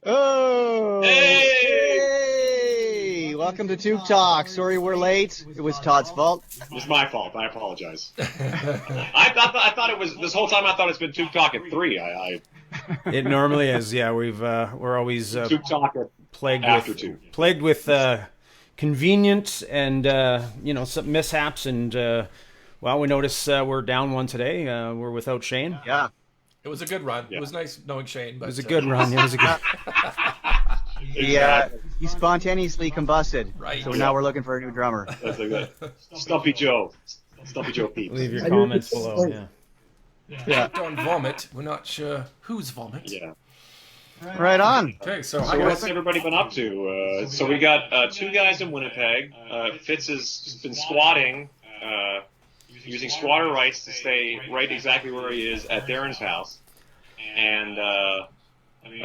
Oh, Hey! hey! Welcome to Toque Talk. Sorry we're late. It was Todd's fault. It's my fault. I apologize. I thought it was this whole time. I thought it's been Tuke Talk at 3. It normally is. Yeah, we're always Tuke Talk plagued after with 2. plagued with convenience and some mishaps and we notice we're down one today. We're without Shane. Yeah. It was a good run. Yeah. It was nice knowing Shane. But, It was a good run. It was a good. He spontaneously combusted. Right. So now we're looking for a new drummer. That's like that. Stumpy Joe Peeps. Leave your comments below. Yeah. Yeah. on vomit. We're not sure whose vomit. Yeah. Right on. Okay, so So what's everybody been up to? So we got 2 guys in Winnipeg. Fitz has been squatting, using squatter rights to stay right exactly where he is at Darren's house. And I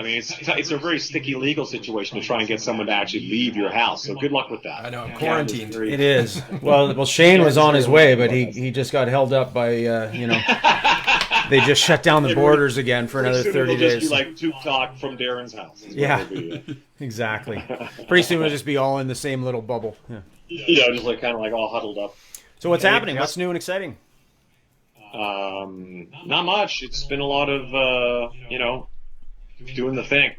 mean, it's a very sticky legal situation to try and get someone to actually leave your house. So good luck with that. I know, I'm quarantined. It is. Well, Shane was on his way, but he just got held up by they just shut down the borders again for another 30 It'll just days. be like Tuke Talk from Darren's house. is what Yeah. it'll be. Exactly. Pretty soon we'll just be all in the same little bubble. Yeah. Just like kind of like all huddled up. So what's happening? What's new and exciting? Not much. It's been a lot of doing the thing.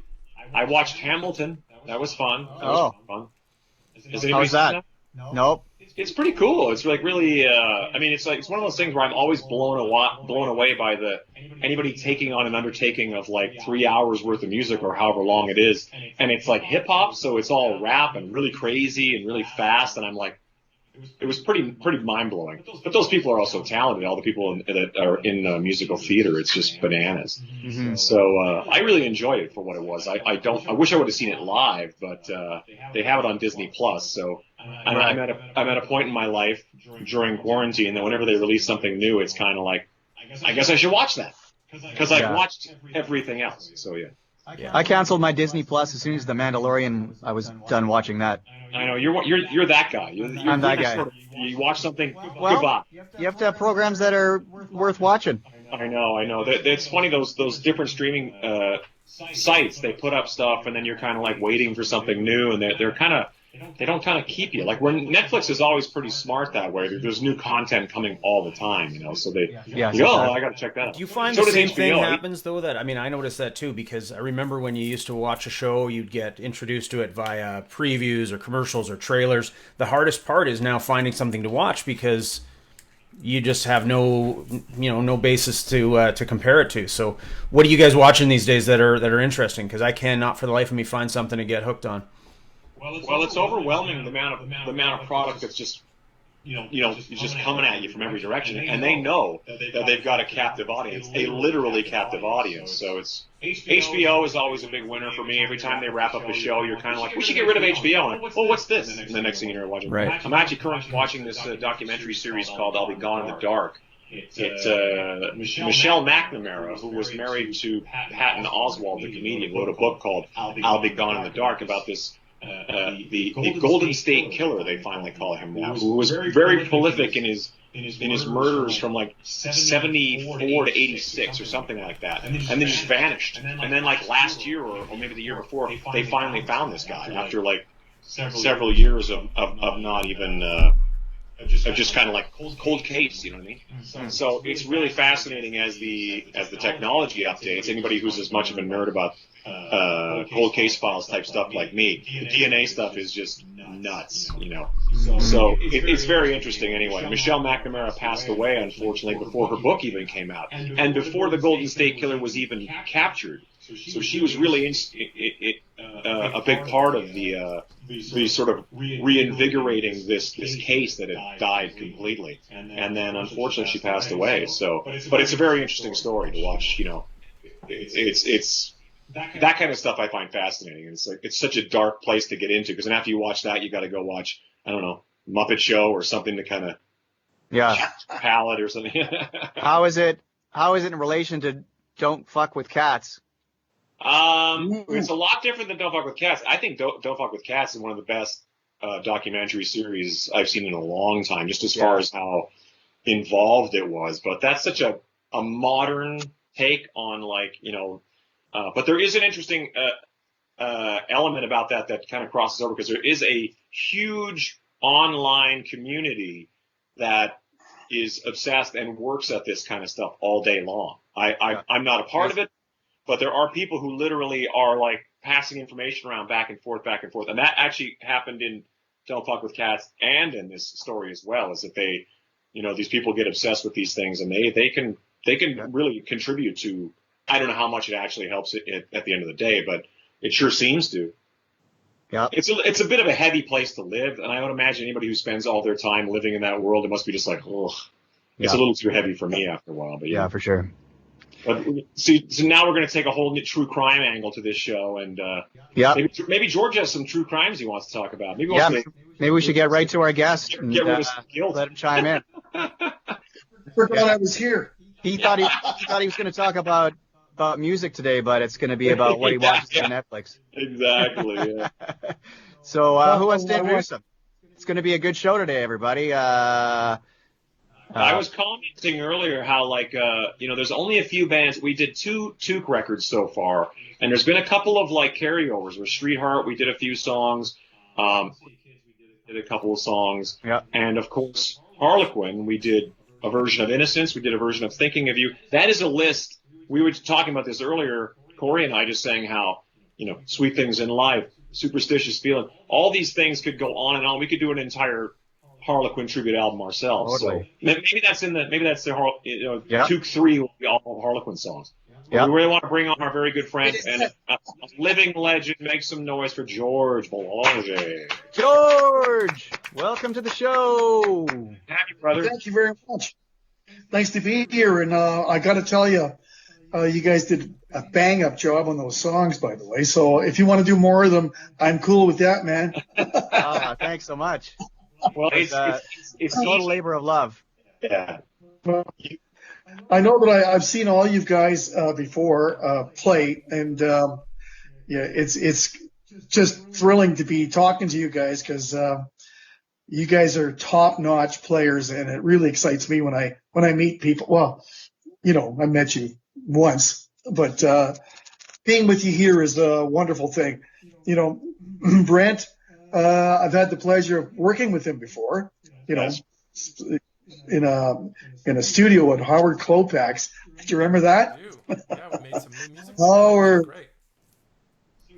I watched Hamilton. That was fun. Has anybody How's seen that? Nope. It's pretty cool. It's like really. It's one of those things where I'm always blown away by anybody taking on an undertaking of like 3 hours worth of music or however long it is, and it's like hip hop, so it's all rap and really crazy and really fast, and I'm like. It was pretty mind blowing, but those people are also talented. All the people that are in musical theater, it's just bananas. Mm-hmm. So I really enjoyed it for what it was. I wish I would have seen it live, but they have it on Disney Plus. So I'm at a point in my life during quarantine that whenever they release something new, it's kind of like I guess I should watch that because I've watched everything else. So yeah. I canceled my Disney Plus as soon as The Mandalorian. I was done watching that. I know you're that guy. I'm that guy. You watch something, Well, goodbye. you have to have programs that are worth watching. I know. It's funny those different streaming sites. They put up stuff, and then you're kind of like waiting for something new, and they don't kind of keep you. Like when Netflix is always pretty smart that way. There's new content coming all the time, So they I got to check that out. Do you find So the does same HBO. thing happens though? That I noticed that too, because I remember when you used to watch a show, you'd get introduced to it via previews or commercials or trailers. The hardest part is now finding something to watch because you just have no basis to compare it to. So, what are you guys watching these days that are interesting? Because I cannot for the life of me find something to get hooked on. Well, it's overwhelming the amount of product that's just just coming at you from every direction, and they know that they've got a captive audience, a literally captive audience. So it's HBO is always a big winner for me. Every time they wrap up a show, you're kind of like, we should get rid of HBO. And oh, what's this? And the next thing you're watching, Right. I'm actually currently watching this documentary series called "I'll Be Gone in the Dark." It's Michelle McNamara, who was married to Patton Oswalt, the comedian, wrote a book called "I'll Be Gone in the Dark" about this. The Golden State Killer, they finally call him now, who was very prolific in his murders from like 74 to 86 or something like that, and then just vanished. And then like last year or maybe the year before, they finally found this guy after like several years of not even of just kind of like cold case, you know what I mean? So it's really fascinating as the technology updates. Anybody who's as much of a nerd about cold case files type stuff like me, the DNA stuff is just nuts, So it's very interesting anyway. Michelle McNamara passed away, unfortunately, before her book even came out, and before the Golden State Killer was even captured. So she was really a big part of the sort of reinvigorating this case that had died completely, and then unfortunately she passed away. So, but it's a very interesting story to watch. It's that kind of stuff I find fascinating. And it's like it's such a dark place to get into because then after you watch that, you got to go watch Muppet Show or something to kind of palate or something. How is it in relation to Don't Fuck with Cats? It's a lot different than Don't Fuck with Cats. I think Don't Fuck with Cats is one of the best documentary series I've seen in a long time, just as far as how involved it was. But that's such a modern take on but there is an interesting element about that kind of crosses over, because there is a huge online community that is obsessed and works at this kind of stuff all day long. I'm not a part of it, but there are people who literally are like passing information around back and forth. And that actually happened in Don't Fuck with Cats and in this story as well, is that they, these people get obsessed with these things, and they can really contribute to, I don't know how much it actually helps it at the end of the day, but it sure seems to. Yeah. It's a bit of a heavy place to live, and I would imagine anybody who spends all their time living in that world, it must be just like, ugh. It's a little too heavy for me after a while. But yeah, for sure. But so now we're going to take a whole new true crime angle to this show, and maybe George has some true crimes he wants to talk about. Maybe we should get right to our guest and get rid of some guilt. Let him chime in. Forgot I was here. He thought he was going to talk about music today, but it's going to be about what he watches on Netflix. Exactly. Yeah. So who wants to introduce him? It's going to be a good show today, everybody. I was commenting earlier how, there's only a few bands. We did two Toque records so far, and there's been a couple of carryovers. With Street Heart, we did a few songs. Did a couple of songs. Yeah. And of course, Harlequin, we did a version of Innocence. We did a version of Thinking of You. That is a list. We were talking about this earlier, Corey and I, just saying how, Sweet Things in Life, Superstitious Feeling, all these things could go on and on. We could do an entire Harlequin tribute album ourselves. Totally. So maybe that's the Toque 3 will be all Harlequin songs. Yep. We really want to bring on our very good friend and a living legend. Make some noise for George Belanger. George, welcome to the show. Happy brother. Thank you very much. Nice to be here, and I got to tell you, you guys did a bang-up job on those songs, by the way. So if you want to do more of them, I'm cool with that, man. Thanks so much. Well, it's total labor of love. Yeah. Well, I know that I've seen all you guys before play, and it's just thrilling to be talking to you guys, because you guys are top-notch players, and it really excites me when I meet people. Well, I met you once, but being with you here is a wonderful thing. Brent, I've had the pleasure of working with him before. Yes. In a studio at Howard Klopak's. Do you remember that? Yeah, we made some new music. Great.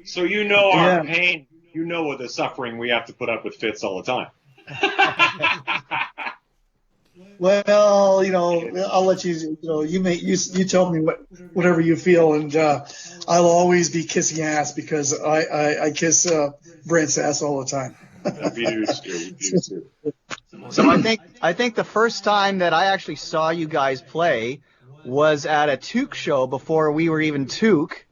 So our pain, what the suffering we have to put up with Fitz all the time. Well, I'll let you. You tell me whatever you feel, and I'll always be kissing ass, because I kiss Brent's ass all the time. We do too. So I think the first time that I actually saw you guys play was at a Toque show before we were even Toque,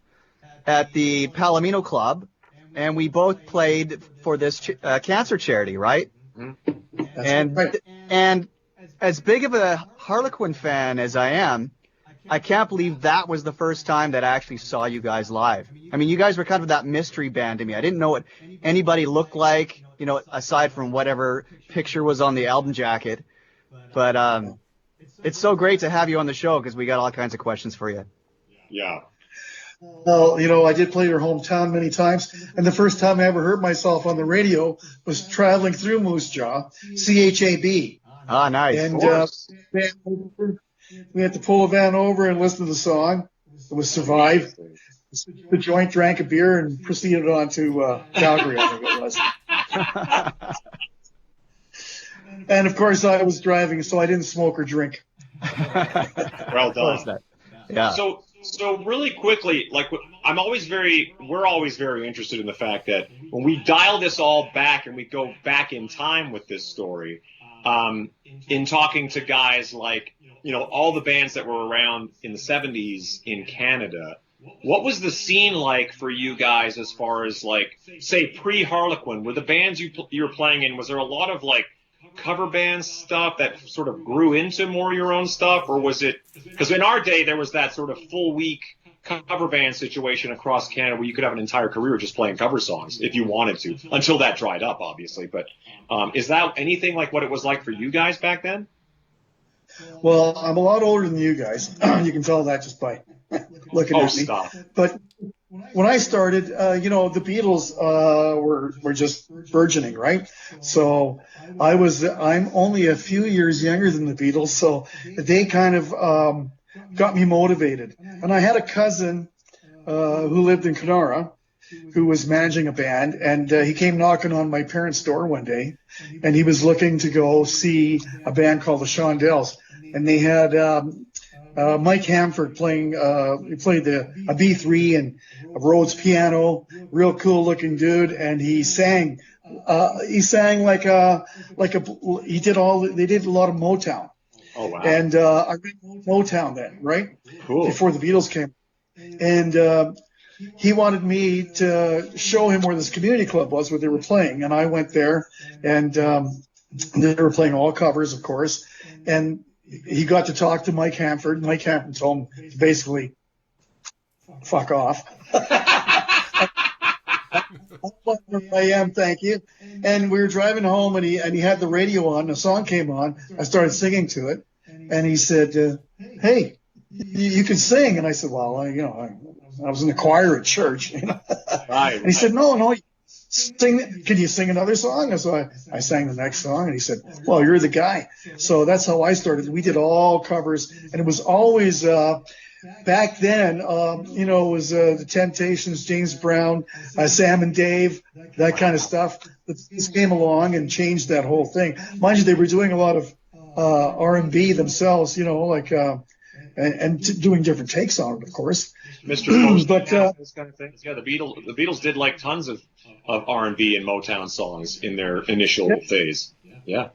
at the Palomino Club, and we both played for this cancer charity, right? Right. And as big of a Harlequin fan as I am, I can't believe that was the first time that I actually saw you guys live. I mean, you guys were kind of that mystery band to me. I didn't know what anybody looked like, aside from whatever picture was on the album jacket. But it's so great to have you on the show, because we got all kinds of questions for you. Yeah. Well, I did play your hometown many times, and the first time I ever heard myself on the radio was traveling through Moose Jaw, CHAB. Ah, nice. And we had to pull a van over and listen to the song. It was Survive. The joint, drank a beer, and proceeded on to Calgary, I think it was. And, of course, I was driving, so I didn't smoke or drink. Well done. Yeah. So really quickly, we're always very interested in the fact that when we dial this all back and we go back in time with this story, in talking to guys like, all the bands that were around in the 70s in Canada, what was the scene like for you guys as far as, say, pre-Harlequin? Were the bands you were playing in, was there a lot of, cover band stuff that sort of grew into more your own stuff, or was it, because in our day there was that sort of full week cover band situation across Canada where you could have an entire career just playing cover songs if you wanted to, until that dried up, obviously. But is that anything like what it was like for you guys back then? Well, I'm a lot older than you guys. You can tell that just by looking at me. Stop. But when I started, the Beatles were just burgeoning, right? So I'm only a few years younger than the Beatles, so they kind of got me motivated. And I had a cousin who lived in Kenora, who was managing a band, and he came knocking on my parents' door one day, and he was looking to go see a band called the Shondells, and they had Mike Hamford playing. He played a B3 and a Rhodes piano, real cool looking dude, and he sang. He sang they did a lot of Motown. Oh wow! And I read Motown then, right? Cool. Before the Beatles came, and he wanted me to show him where this community club was, where they were playing, and I went there, and they were playing all covers, of course, and he got to talk to Mike Hamford. Mike Hamford told him to basically fuck off. I am, thank you. And we were driving home, and he had the radio on. A song came on. I started singing to it, and he said, "Hey, you can sing." And I said, "Well, I was in the choir at church." Right. And he said, "No, sing. Can you sing another song?" And so I sang the next song, and he said, "Well, you're the guy." So that's how I started. We did all covers, and it was always back then. It was the Temptations, James Brown, Sam and Dave, that kind of stuff. This came along and changed that whole thing. Mind you, they were doing a lot of R&B themselves, and doing different takes on it, of course. Mr. Post, But this kind of thing. Yeah, the Beatles did like tons of R&B and Motown songs in their initial phase. Yeah.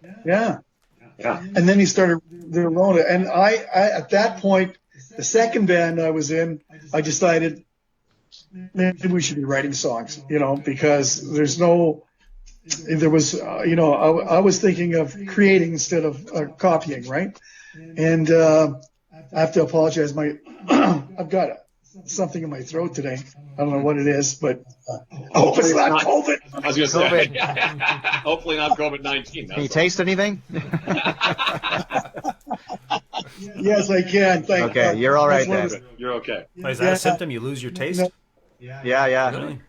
And then he started their own. And I at that point, the second band I was in, I decided maybe we should be writing songs, because I was thinking of creating instead of copying, right? And I have to apologize. I've got something in my throat today. I don't know what it is, but I hope it's not COVID. I was going to say, hopefully not COVID-19. Can you taste anything? Yes, I can. Thank Okay, you're all right then. You're okay. Is that a symptom? You lose your taste? Yeah. Really?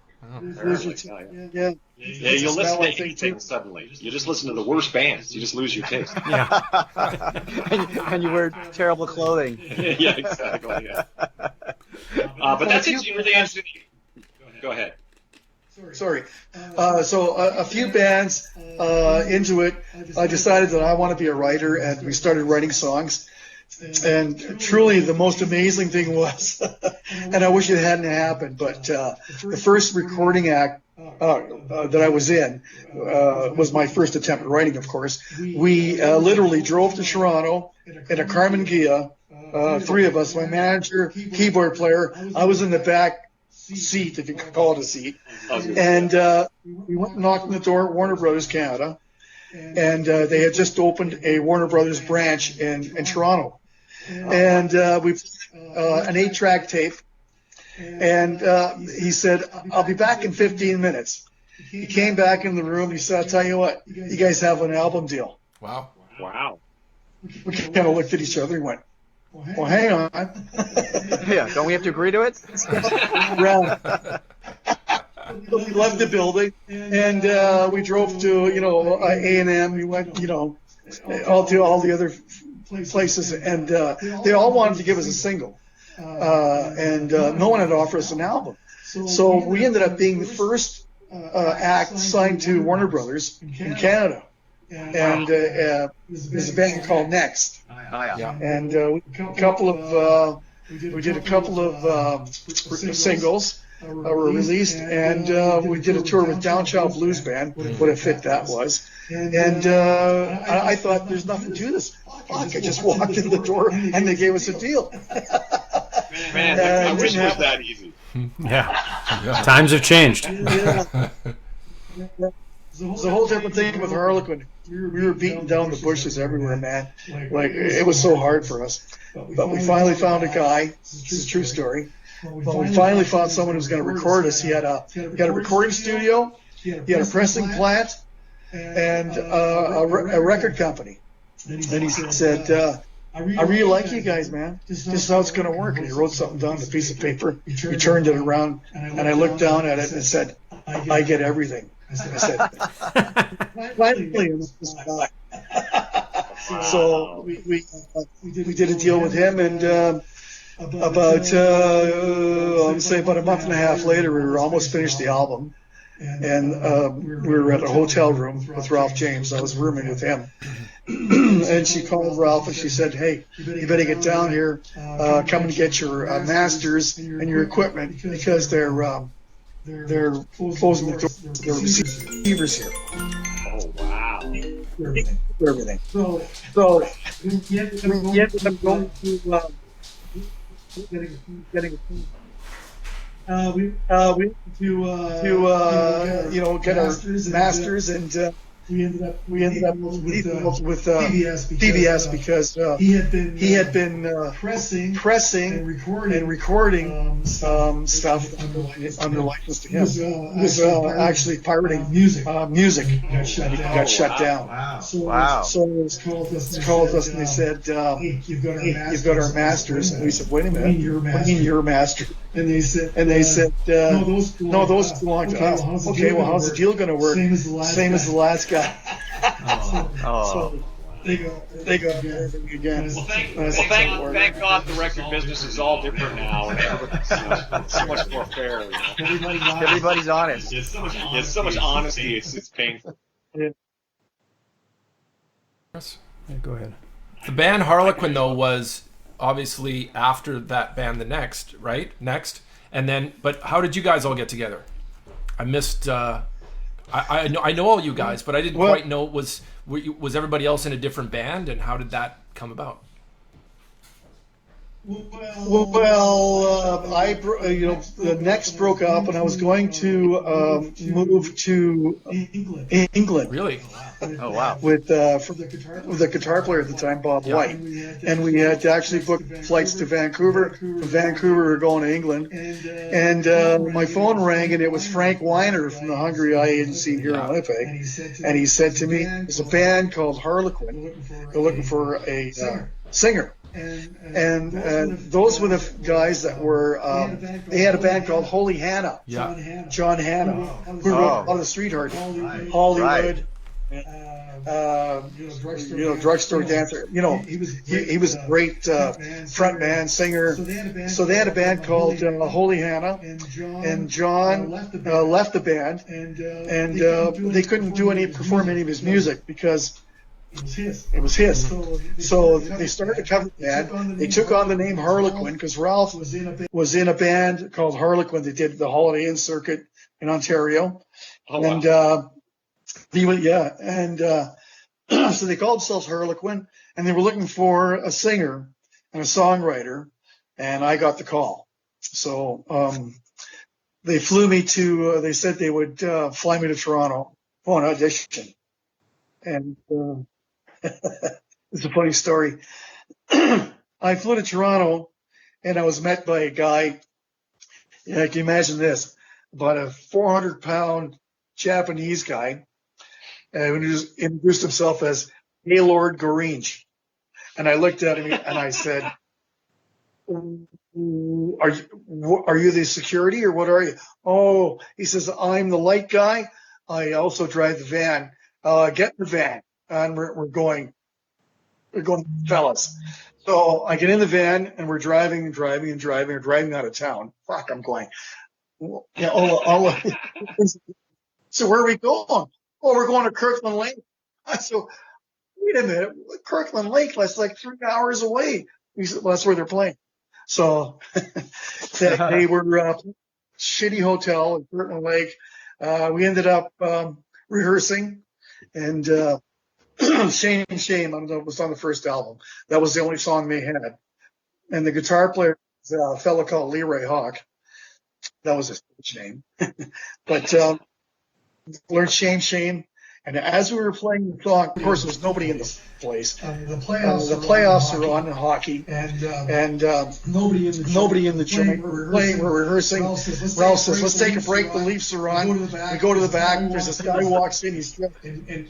Yeah. Yeah, you'll listen to anything suddenly. You just listen to the worst bands. You just lose your taste. Yeah. and you wear terrible clothing. Yeah, exactly. Yeah. But that's it. You really answered. Go ahead. Sorry. So a few bands into it, I decided that I want to be a writer, and we started writing songs. And truly, the most amazing thing was, and I wish it hadn't happened, but the first recording act that I was in was my first attempt at writing, of course. We literally drove to Toronto in a Carmen Ghia, three of us, my manager, keyboard player. I was in the back seat, if you could call it a seat. And we went and knocked on the door at Warner Brothers Canada, and they had just opened a Warner Brothers branch in Toronto. And we an 8-track tape, and he said, "I'll be back in 15 minutes." He came back in the room. He said, "I'll tell you what, you guys have an album deal." Wow. We kind of looked at each other and went, "Well, hang on." Yeah, don't we have to agree to it? We left the building, and we drove to A&M. We went all to all the other places, and they all wanted to give us a single, and no one had offered us an album. So we ended up being the first act signed to Warner Brothers in Canada, and there's a band called Next, and we did a couple of singles. Were released, and we did a tour with Down Child Blues Band. What a fit that was! And I thought, there's nothing to this. Fuck, I just walked in the door, and they gave us a deal. Man, I wish it was that easy. Yeah. Times have changed. It's a whole different thing with Harlequin. We were beating down the bushes everywhere, man. Like, it was so hard for us. But we finally found a guy. This is a true story. But we finally found someone who was going to record us. He had a recording studio, he had a pressing plant, and a record company. And he said, I really like you guys, man. This is how it's going to work. And he wrote something down on a piece of paper. He turned it around, and I looked down at it and said, I get everything. I said, finally, this guy. So we did a deal with him, and about a month and a half later, we were almost finished the album. And we were at a hotel room with Ralph James. I was rooming with him. And she called Ralph and she said, "Hey, you better get down here. Come and get your masters and your equipment because they're closing the door. There were receivers here." Oh, wow. Everything. So we ended up going to getting a phone. We get our masters, and we ended up with PBS because he had been pressing and recording stuff under license to him. He was actually pirating music. He got shut down. Wow. So they called us and they said, "Hey, you've got our masters." And we said, "Wait a minute, what do you mean your master?" And they said, "No, those belong to us." Okay, well, how's the deal going to work? Same as the last guy. So they go everything again. Well, thank God the record business is all different now, and it's so much more fair. You know? Everybody's honest. There's so much honesty. It's painful. Yeah, go ahead. The band Harlequin, though, was obviously after that band, the next, right? Next. And then, but how did you guys all get together? I missed, I know all you guys, but I didn't quite know, was everybody else in a different band, and how did that come about? The Next broke up, and I was going to move to England. Really? Oh, wow. With the guitar player at the time, Bob White, and we had actually booked flights to Vancouver. From Vancouver, we were going to England, and my phone rang, and it was Frank Weiner from the Hungry Eye Agency here in Winnipeg, and he said to me, "There's a band called Harlequin. They're looking for a singer." And those were the guys that were. They had a band called Holy Hannah. Yeah. John Hannah, who wrote a lot of the Sweetheart, Hollywood. Drugstore dancer. He was a great front man, singer. So they had a band called Holy Hannah, and John left the band, and they couldn't perform any of his music because it was his. So they started a cover band. They took on the name Harlequin because Ralph was in a band called Harlequin. They did the Holiday Inn circuit in Ontario, and so they called themselves Harlequin, and they were looking for a singer and a songwriter, and I got the call. So they flew me to. They said they would fly me to Toronto for an audition, and. It's a funny story. I flew to Toronto, and I was met by a guy. Yeah, can you imagine this? About a 400-pound Japanese guy, who introduced himself as Gaylord Goringe. And I looked at him and I said, "Are you the security or what are you?" "Oh," he says, "I'm the light guy. I also drive the van. Get in the van." And we're going, fellas. So I get in the van, and we're driving. We're driving out of town. Fuck, I'm going. So where are we going? "Oh, we're going to Kirkland Lake." So wait a minute, Kirkland Lake? That's like 3 hours away. He said, "Well, that's where they're playing." So they were shitty hotel in Kirkland Lake. We ended up rehearsing, and. Shame, was on the first album. That was the only song they had. And the guitar player was a fellow called Leroy Hawk. That was his stage name. But learned Shame. And as we were playing the song, of course, there was nobody in the place. The playoffs are on in hockey, and nobody in the joint. We're playing, we're rehearsing. Ralph says, "Let's take a break. The Leafs are on." We go to the back. There's this guy who walks in. He's dressed in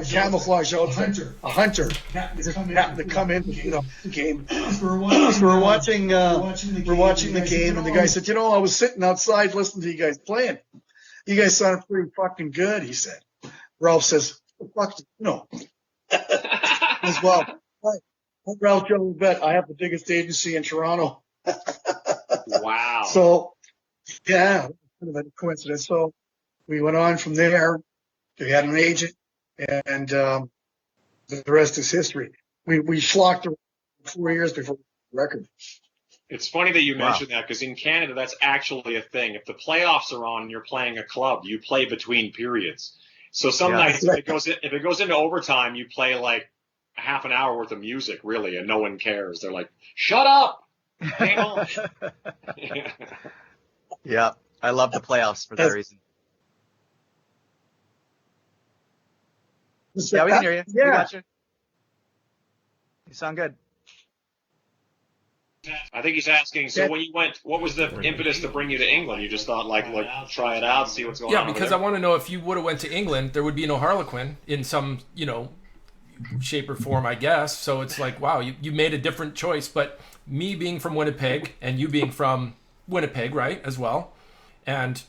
camouflage outfit, a hunter. He just happened to come in, the game. So we're watching the game, and the guy said, "I was sitting outside listening to you guys playing. You guys sounded pretty fucking good," he said. Ralph says, "Fuck, as well." I'm Ralph Jones Bet. I have the biggest agency in Toronto. Wow. So, yeah, kind of a coincidence. So we went on from there. We had an agent, and the rest is history. We schlocked around 4 years before the record. It's funny that you mentioned that, because in Canada, that's actually a thing. If the playoffs are on and you're playing a club, you play between periods. So some nights, if it goes into overtime, you play like a half an hour worth of music, really, and no one cares. They're like, "Shut up, hang on." Yeah, I love the playoffs for that reason. Yeah, we can hear you. Yeah. We got you. You sound good. I think he's asking, so when you went, what was the impetus to bring you to England? You just thought, like try it out, see what's going on? Yeah, because I want to know, if you would have went to England, there would be no Harlequin in some, shape or form, I guess. So it's like, wow, you made a different choice. But me being from Winnipeg, and you being from Winnipeg, right, as well, and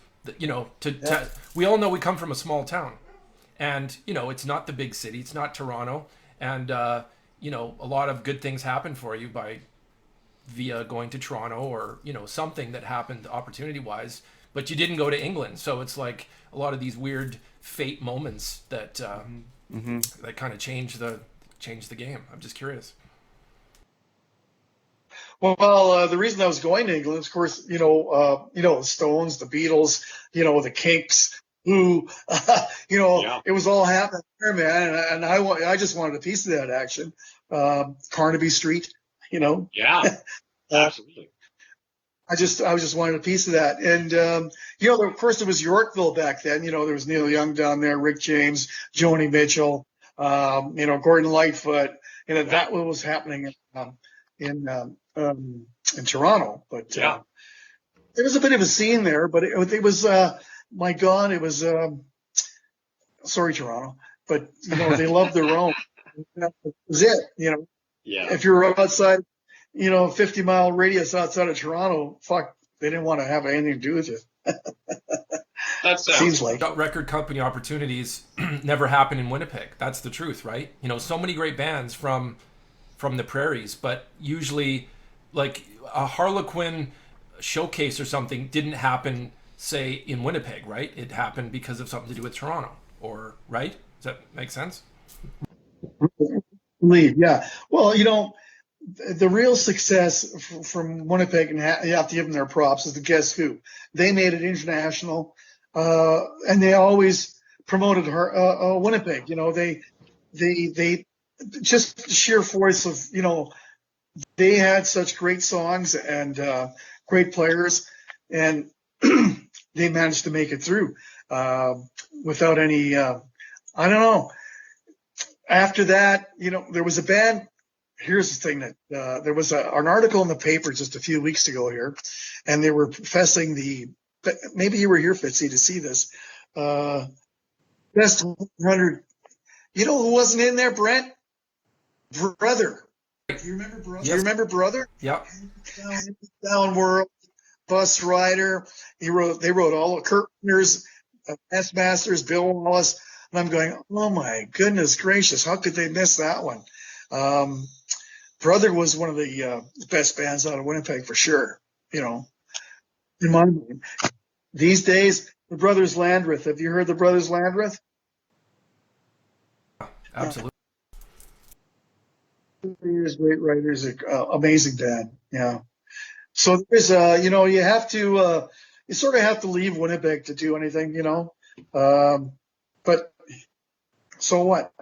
we all know we come from a small town, and it's not the big city, it's not Toronto, and a lot of good things happen for you via going to Toronto, or something that happened opportunity wise, but you didn't go to England. So it's like a lot of these weird fate moments that that kind of change the game. I'm just curious. Well, the reason I was going to England, of course, the Stones, the Beatles, the Kinks, Who, it was all happening there, man, and I just wanted a piece of that action. Carnaby Street. Yeah, absolutely. I just wanted a piece of that. And, of course, it was Yorkville back then. There was Neil Young down there, Rick James, Joni Mitchell, Gordon Lightfoot. That was happening in Toronto. But there was a bit of a scene there, but it was, my God, it was, sorry, Toronto, but, they loved their own. That was it, Yeah. If you were outside, 50-mile radius outside of Toronto, fuck, they didn't want to have anything to do with you. That seems like record company opportunities never happen in Winnipeg. That's the truth, right? So many great bands from the prairies, but usually like a Harlequin showcase or something didn't happen, say, in Winnipeg, right? It happened because of something to do with Toronto, or right? Does that make sense? Yeah. Well, the real success from Winnipeg, and you have to give them their props, is the Guess Who. They made it international, and they always promoted Winnipeg. They just sheer force of, they had such great songs and great players, and they managed to make it through without any, I don't know. After that, there was a band. Here's the thing, that there was an article in the paper just a few weeks ago here, and they were professing maybe you were here, Fitzy, to see this, best 100. You know who wasn't in there, Brent? Brother. Do you remember Brother? Yes. Do you remember Brother? Yeah. Down World, Bus Rider. They wrote all of Kurt Winters, S Masters, Bill Wallace. And I'm going, oh my goodness gracious, how could they miss that one? Brother was one of the best bands out of Winnipeg for sure, in my mind. These days, the Brothers Landreth. Have you heard the Brothers Landreth? Absolutely. Great writers, amazing band. Yeah. So there's, you have to, you sort of have to leave Winnipeg to do anything, but so what?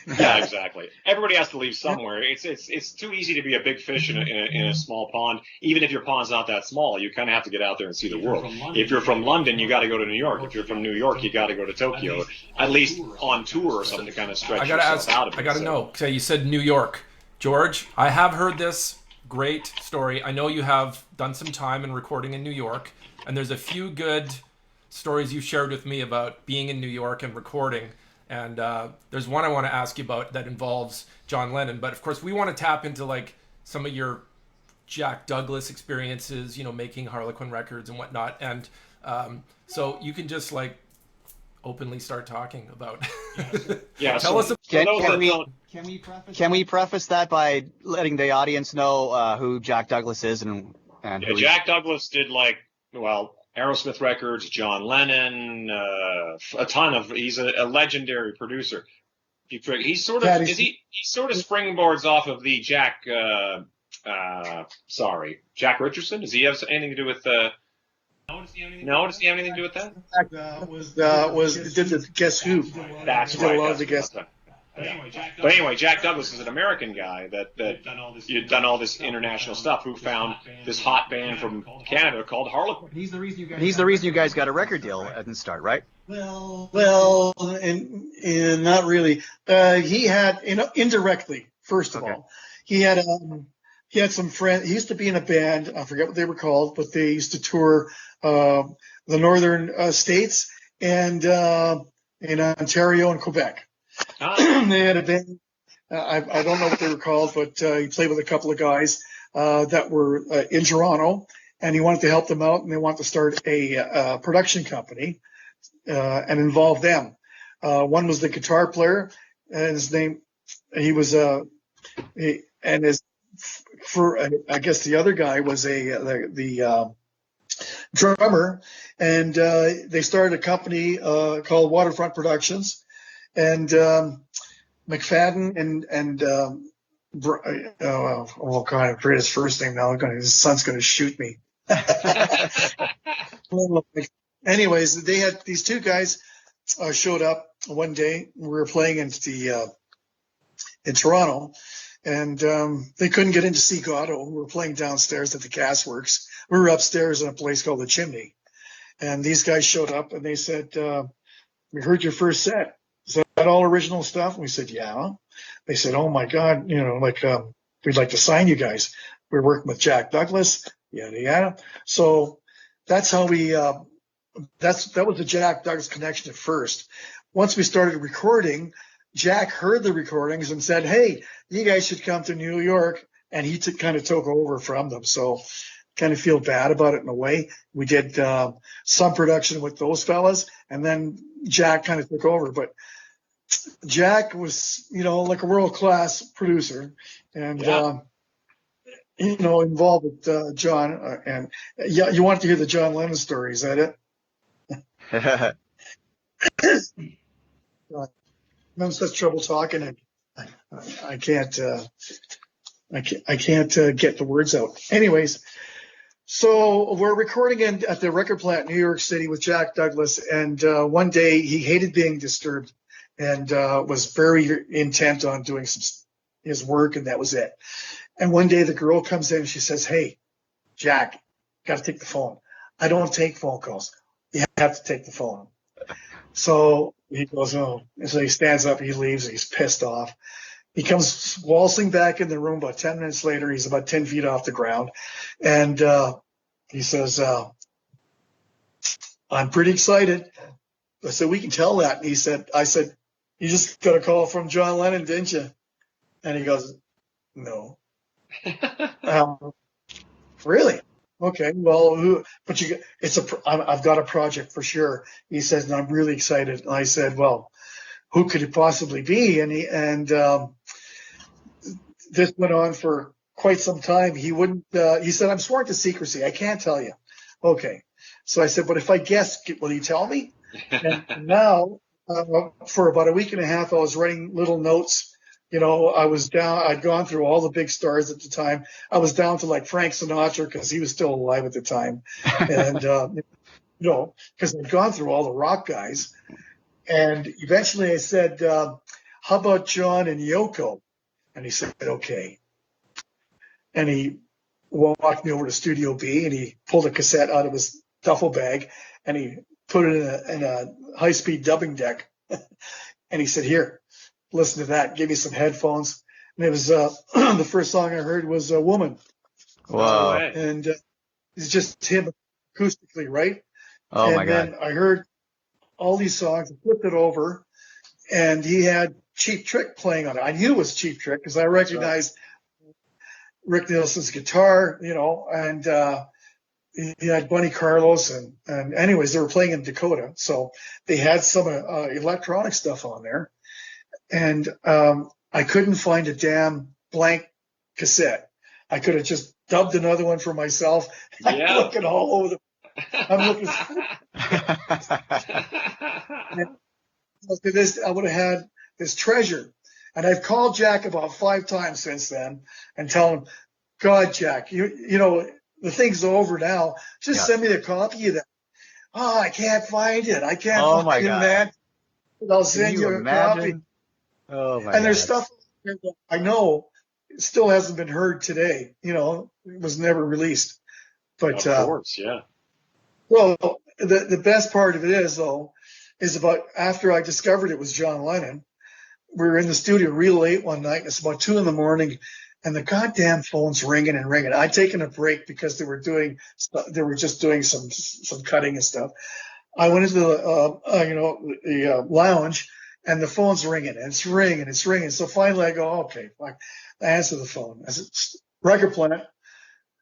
Yeah, exactly. Everybody has to leave somewhere. It's too easy to be a big fish in a small pond. Even if your pond's not that small, you kind of have to get out there and see the world. If you're from London, you got to go to New York. If you're from New York, you got to go to Tokyo, at least on tour or something to kind of stretch yourself out a bit. I got to know. Okay, you said New York. George, I have heard this great story. I know you have done some time in recording in New York, and there's a few good stories you shared with me about being in New York and recording. And there's one I want to ask you about that involves John Lennon. But of course, we want to tap into like some of your Jack Douglas experiences, you know, making Harlequin records and whatnot. And so you can just like openly start talking about. Yeah. Tell us. Can we preface that by letting the audience know who Jack Douglas is and who Jack Douglas did Aerosmith records, John Lennon, a ton of. He's a legendary producer. He sort of springboards off of the Jack. Jack Richardson. Does he have anything to do with? No, does he have anything to do with that? Did the Guess Who? That's right. A lot of the Guess. But anyway, Jack Douglas is an American guy that you'd done all this international stuff. Who found this hot band from Canada called Harlequin? He's the reason you guys got a record deal at the start, right? Well, and not really. He had, indirectly. First of all, he had some friends. He used to be in a band. I forget what they were called, but they used to tour the northern states and in Ontario and Quebec. They had a band. I don't know what they were called, but he played with a couple of guys that were in Toronto, and he wanted to help them out, and they wanted to start a production company and involve them. One was the guitar player, and his name, I guess the other guy was the drummer, and they started a company called Waterfront Productions. And McFadden and oh God, I forget his first name now. His son's going to shoot me. Anyways, they had these two guys showed up one day. We were playing in Toronto, and they couldn't get into see Gatto. We were playing downstairs at the Gasworks. We were upstairs in a place called the Chimney, and these guys showed up and they said, "We heard your first set. Is that all original stuff?" And we said, "Yeah." They said, "Oh my God, we'd like to sign you guys. We're working with Jack Douglas, yada yada." So that's how that was the Jack Douglas connection at first. Once we started recording, Jack heard the recordings and said, "Hey, you guys should come to New York," and he kind of took over from them. So kind of feel bad about it in a way. We did some production with those fellas, and then Jack kind of took over. But Jack was, like a world-class producer, and involved with John. And you want to hear the John Lennon story? Is that it? I'm having such trouble talking, and I can't get the words out. Anyways, so we're recording at the record plant in New York City with Jack Douglas, and one day he hated being disturbed and was very intent on doing his work, and that was it. And one day the girl comes in and she says, "Hey, Jack, got to take the phone." "I don't take phone calls." "You have to take the phone." So he goes, "Oh." And so he stands up, he leaves, he's pissed off. He comes waltzing back in the room about 10 minutes later. He's about 10 feet off the ground. And he says, "I'm pretty excited." I said, "We can tell that." And I said, "You just got a call from John Lennon, didn't you?" And he goes, "No." "Really? Okay. Well, but I've got a project for sure." He says, "And I'm really excited." And I said, "Well, who could it possibly be?" And this went on for quite some time. He wouldn't. He said, "I'm sworn to secrecy. I can't tell you." Okay. So I said, "But if I guess, will you tell me?" And now, for about a week and a half, I was writing little notes. I was down. I'd gone through all the big stars at the time. I was down to like Frank Sinatra because he was still alive at the time, and because I'd gone through all the rock guys. And eventually I said, how about John and Yoko? And he said, okay. And he walked me over to Studio B, and he pulled a cassette out of his duffel bag, and he put it in a high-speed dubbing deck. And he said, here, listen to that. Give me some headphones. And it was the first song I heard was a Woman. Wow. And it's just him acoustically, right? Oh, my God. And then I heard all these songs, flipped it over, and he had Cheap Trick playing on it. I knew it was Cheap Trick because I recognized Rick Nielsen's guitar, and he had Bunny Carlos, and anyways, they were playing in Dakota, so they had some electronic stuff on there, and I couldn't find a damn blank cassette. I could have just dubbed another one for myself. I'm looking all over I'm looking. I would have had this treasure. And I've called Jack about 5 times since then and tell him, God, Jack, you know, the thing's over now. Just send me the copy of that. Oh, I can't find it. I can't find it, man. I'll send you a copy. Oh, my And there's God. stuff that I know still hasn't been heard today. You know, it was never released. But, of course, yeah. Well, the best part of it is, though, is about after I discovered it was John Lennon, we were in the studio real late one night. It's about 2 a.m, and the goddamn phone's ringing and ringing. I'd taken a break because they were just doing some cutting and stuff. I went into the lounge, and the phone's ringing, and it's ringing, and it's ringing. So finally I go, okay, fine. I answer the phone. I said, Record Plant.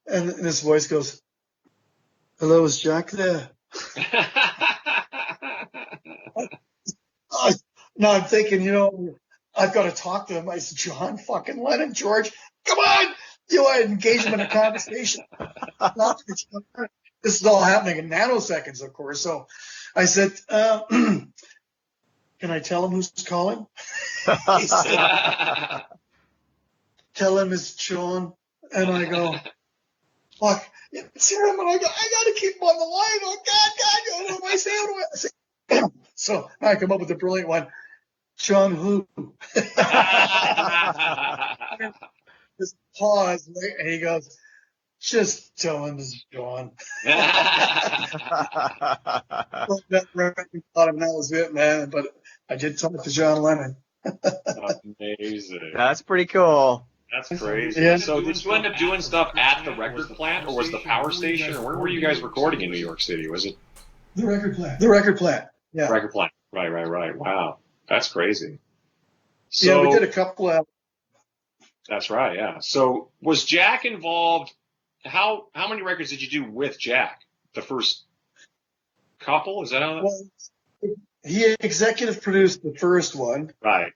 And this voice goes, hello, is Jack there? Now I'm thinking, I've got to talk to him. I said, John fucking Lennon, George, come on. I engage him in a conversation. This is all happening in nanoseconds, of course. So I said, can I tell him who's calling? He said, tell him it's John. And I go, fuck, it's him. And I got to keep him on the line. Oh, God, what do I say? What do I say? So I come up with a brilliant one. John who? Just pause, right? And he goes, just tell him it's John. That was it, man. But I did tell it to John Lennon. Amazing. That's pretty cool. That's crazy. Yeah. So did you end up doing stuff at the record plant, or was the power station, or where were you guys recording in New York City? Was it The record plant. Yeah. record plant? Right. Wow, that's crazy. So, Yeah, we did a couple of. That's right, yeah. So was Jack involved? How many records did you do with Jack? The first couple? Is that how? Well, he executive produced the first one. Right.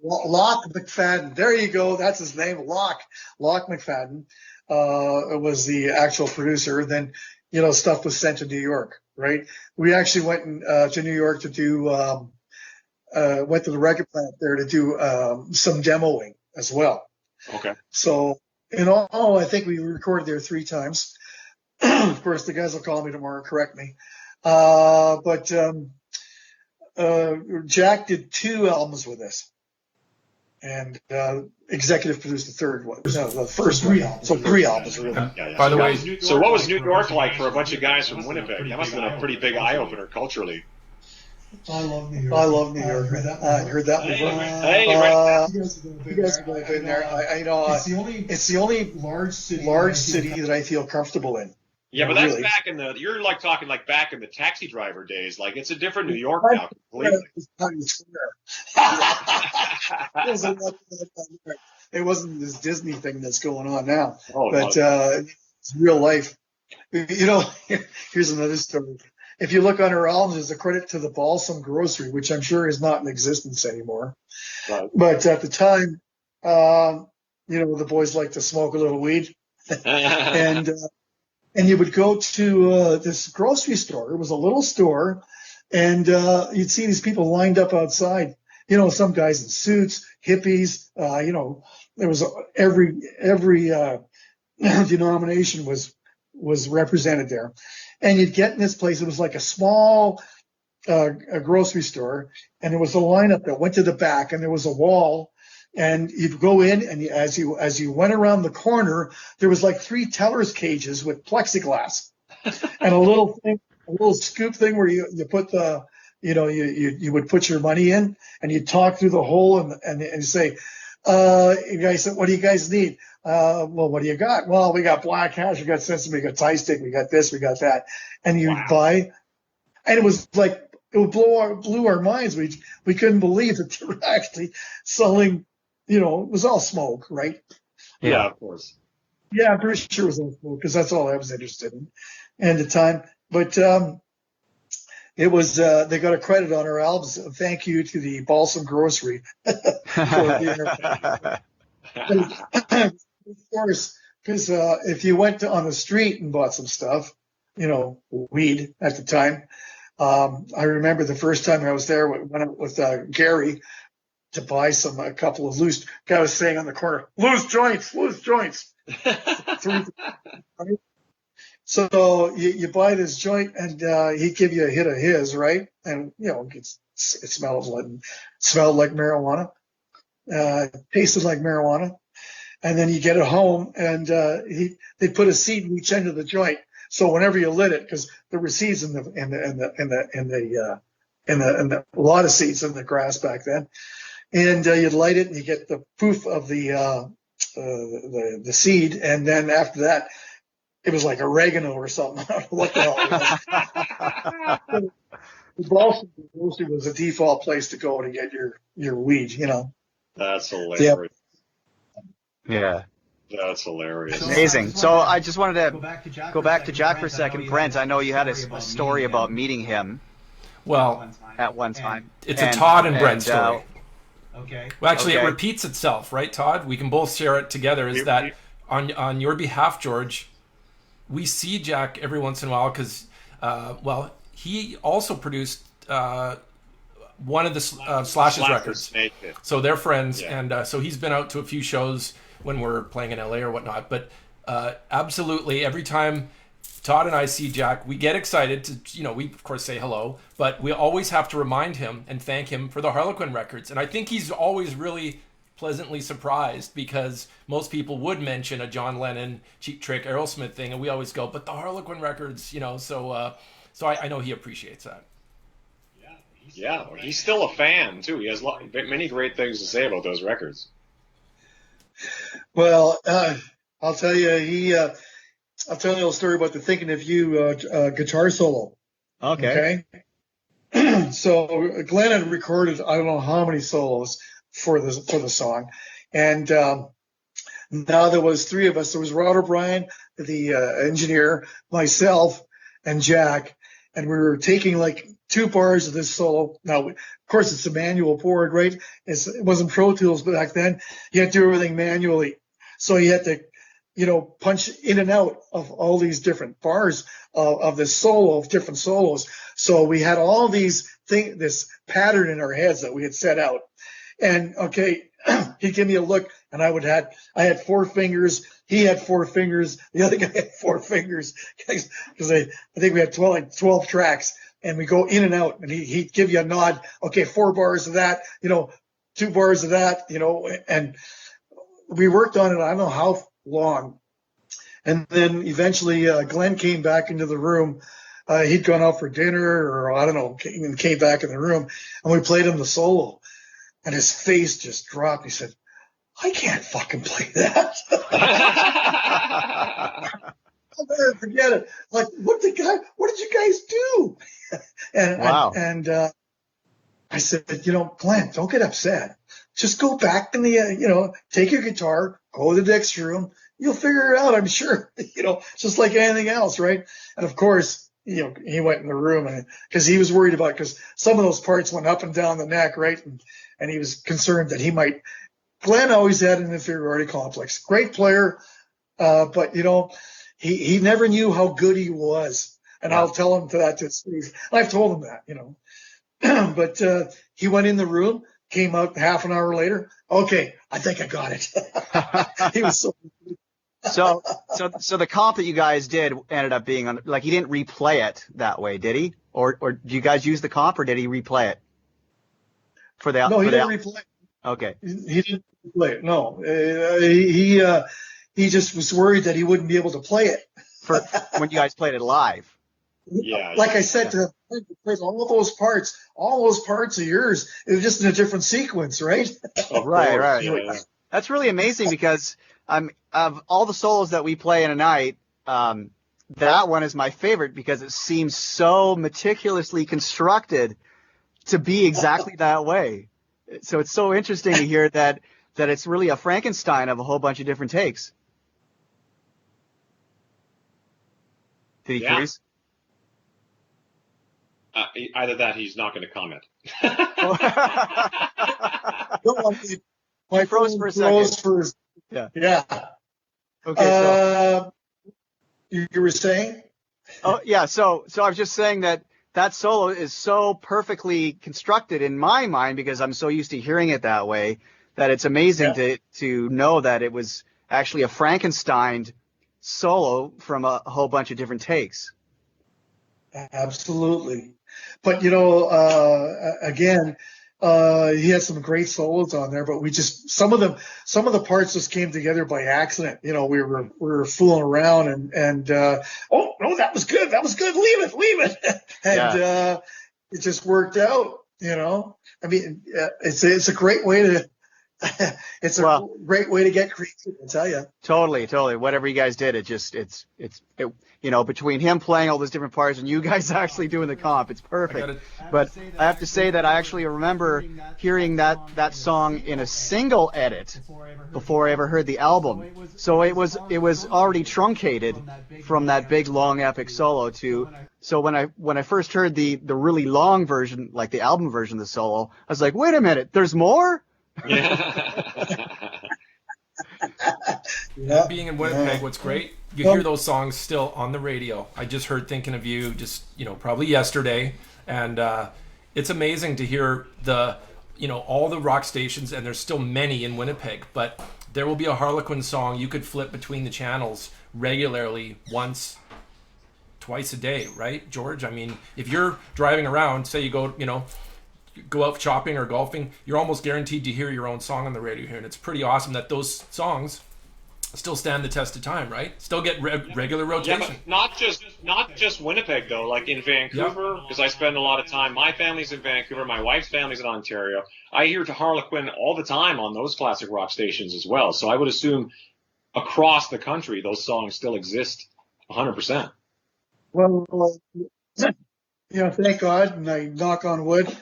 Locke McFadden. There you go. That's his name. Locke McFadden was the actual producer. Then, stuff was sent to New York, right? We actually went to New York to do, went to the record plant there to do some demoing as well. Okay. So in all, I think we recorded there 3 times. Of course, the guys will call me tomorrow, correct me. But Jack did 2 albums with us. And executive produced the third one. No, the first one. So 3 albums, really. Yeah. By the way, So what was New York like for a bunch of guys from Winnipeg? That must have been a pretty big eye-opener culturally. I love New York. I heard that before. Hey, You guys have been there. I know. It's the only large city that I feel comfortable in. Yeah, but that's Really. back in the. You're like talking like back in the taxi driver days. Like it's a different New York now. Completely. It wasn't this Disney thing that's going on now, Oh, but no. it's real life. Here's another story. If you look on her albums, there's a credit to the Balsam Grocery, which I'm sure is not in existence anymore. Right. But at the time, the boys like to smoke a little weed, and you would go to this grocery store. It was a little store, and you'd see these people lined up outside. Some guys in suits, hippies. There was every denomination was represented there. And you'd get in this place. It was like a small a grocery store, and there was a lineup that went to the back, and there was a wall, and you'd go in, and as you went around the corner, there was like 3 teller's cages with plexiglass, and a little scoop thing where you put the, you would put your money in, and you talk through the hole, and say, you guys, what do you guys need? Well, what do you got? Well, we got black hash, we got sesame, we got Thai stick, we got this, we got that, and you buy, and it was like, it blew our minds. We couldn't believe that they were actually selling, it was all smoke, right? Yeah, of course. Yeah, I'm pretty sure it was all smoke because that's all I was interested in at the time. But it was, they got a credit on our albums. Thank you to the Balsam Grocery for the entertainment. Of course, because if you went on the street and bought some stuff, weed at the time, I remember the first time I was there with Gary to buy a couple of loose, guy was saying on the corner, loose joints. So you buy this joint, and he'd give you a hit of his, right? And, it smelled like marijuana, tasted like marijuana. And then you get it home, and they put a seed in each end of the joint. So whenever you lit it, because there were seeds in a lot of seeds in the grass back then, and you'd light it, and you get the poof of the seed, and then after that, it was like oregano or something. I don't know what the hell it was. The Balsam was a default place to go to get your weed, That's hilarious. Yeah. That's hilarious. Amazing. So I just wanted to go back to Jack for a second. Brent, I know you had a story about meeting him. Well, at one time. It's a Todd and Brent story. Okay. Well, actually, it repeats itself, right, Todd? We can both share it together. Is that on your behalf, George? We see Jack every once in a while because, he also produced one of the Slash's records. So they're friends, and so he's been out to a few shows when we're playing in LA or whatnot. But absolutely, every time Todd and I see Jack, we get excited to, we of course say hello, but we always have to remind him and thank him for the Harlequin records. And I think he's always really pleasantly surprised because most people would mention a John Lennon, Cheap Trick, Aerosmith thing, and we always go, but the Harlequin records, so I know he appreciates that. Yeah, he's still a fan too. He has many great things to say about those records. Well, I'll tell you, I'll tell you a story about the Thinking of You guitar solo. Okay. So Glenn had recorded I don't know how many solos for the song, and now there was 3 of us. There was Rod O'Brien, the engineer, myself, and Jack, and we were taking like 2 bars of this solo. Now, of course, it's a manual board, right? It wasn't Pro Tools back then. You had to do everything manually, so you had to punch in and out of all these different bars of this solo, of different solos. So we had all these this pattern in our heads that we had set out. And okay, he'd give me a look, and I had 4 fingers. He had 4 fingers. The other guy had 4 fingers because I think we had 12 tracks, and we go in and out, and he'd give you a nod. Okay, 4 bars of that, 2 bars of that, and we worked on it. I don't know how long. And then eventually Glenn came back into the room. He'd gone out for dinner or I don't know, and came back in the room, and we played him the solo, and his face just dropped. He said, I can't fucking play that. I'll never forget it. Like, what did you guys do? And wow. And I said, Glenn, don't get upset. Just go back in the, take your guitar, go to the next room. You'll figure it out, I'm sure. Just like anything else, right? And of course, he went in the room because he was worried about because some of those parts went up and down the neck, right? And he was concerned that he might. Glenn always had an inferiority complex. Great player, but he never knew how good he was. And I'll tell him that to Steve. I've told him that, But he went in the room. Came out half an hour later. Okay, I think I got it. He was so. So the comp that you guys did ended up being on, like, he didn't replay it that way, did he? Or did you guys use the comp, or did he replay it for the No, he for didn't the? replay. Okay. He didn't play it. No, he just was worried that he wouldn't be able to play it. For when you guys played it live. Yeah. Like I said to him, all those parts of yours, it was just in a different sequence, right? Of Right, course, right. yeah. That's really amazing because of all the solos that we play in a night, that one is my favorite because it seems so meticulously constructed to be exactly that way. So it's so interesting to hear that it's really a Frankenstein of a whole bunch of different takes. Did he Yeah. freeze? Either that, he's not going to comment. No, I mean, my froze phone for a froze second. for- Yeah. yeah. Okay. So. You were saying? Oh yeah, so I was just saying that solo is so perfectly constructed in my mind because I'm so used to hearing it that way that it's amazing to know that it was actually a Frankenstein solo from a whole bunch of different takes. Absolutely. But again, he had some great solos on there, but some of the parts just came together by accident. We were fooling around and oh no, that was good. Leave it. And it just worked out. I mean, it's a great way to great way to get creative, I'll tell you. Totally. Whatever you guys did, between him playing all those different parts and you guys actually doing the comp, it's perfect. But I have to say that I actually remember hearing that song in a single edit before I ever heard the album. So it was already truncated from that big long epic solo to. So when I first heard the really long version, like the album version of the solo, I was like, wait a minute, there's more? Yeah. And being in Winnipeg, what's great, you hear those songs still on the radio. I just heard Thinking of You just, probably yesterday. And it's amazing to hear all the rock stations, and there's still many in Winnipeg, but there will be a Harlequin song you could flip between the channels regularly twice a day, right, George? I mean, if you're driving around, say you go out shopping or golfing, you're almost guaranteed to hear your own song on the radio here, and it's pretty awesome that those songs still stand the test of time, right? Still get regular rotation. Yeah, but not just Winnipeg though. Like in Vancouver, because I spend a lot of time. My family's in Vancouver. My wife's family's in Ontario. I hear to Harlequin all the time on those classic rock stations as well. So I would assume across the country those songs still exist 100%. Well, thank God, and I knock on wood.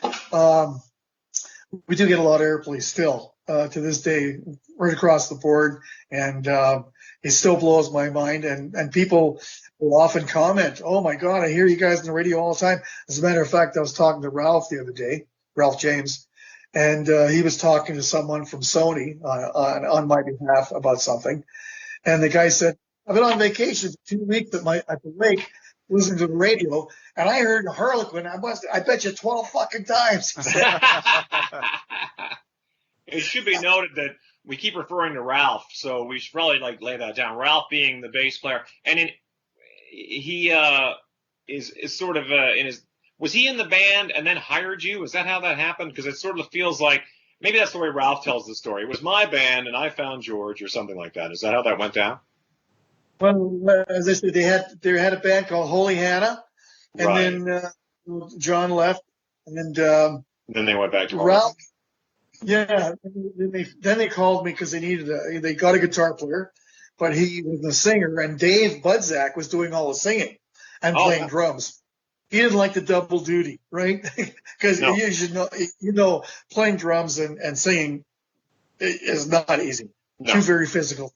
We do get a lot of airplay still to this day, right across the board, and it still blows my mind. And people will often comment, "Oh my God, I hear you guys on the radio all the time." As a matter of fact, I was talking to Ralph the other day, Ralph James, and he was talking to someone from Sony on my behalf about something, and the guy said, "I've been on vacation for 2 weeks at the lake, listening to the radio, and I heard Harlequin. I bet you 12 fucking times." It should be noted that we keep referring to Ralph, so we should probably lay that down. Ralph being the bass player, and he is sort of in his. Was he in the band and then hired you? Is that how that happened? Because it sort of feels like maybe that's the way Ralph tells the story. It was my band and I found George or something like that. Is that how that went down? Well, as I said, they had a band called Holy Hannah, and Right. then John left, and Then they went back to Ralph. Yeah, then they called me because they got a guitar player, but he was the singer, and Dave Budzak was doing all the singing and playing drums. He didn't like the double duty, right? Because you should know, playing drums and singing is not easy. No. Two very physical.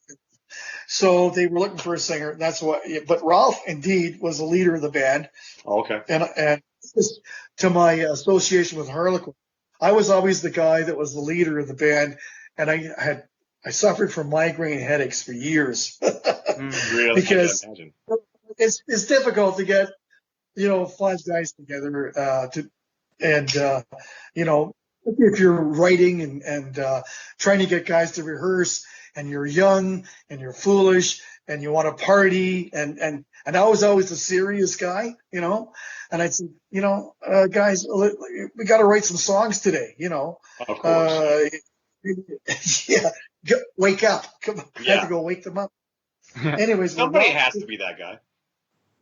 So they were looking for a singer. And that's what. But Ralph indeed was the leader of the band. Okay. And to my association with Harlequin, I was always the guy that was the leader of the band, and I suffered from migraine headaches for years. Really? Because it's difficult to get 5 guys together if you're writing and trying to get guys to rehearse, and you're young and you're foolish and you want to party, and I was always the serious guy, and I'd say, guys, we got to write some songs today, Of course. yeah, wake up. Come on, I Yeah. have to go wake them up. Anyways, Somebody has to be that guy.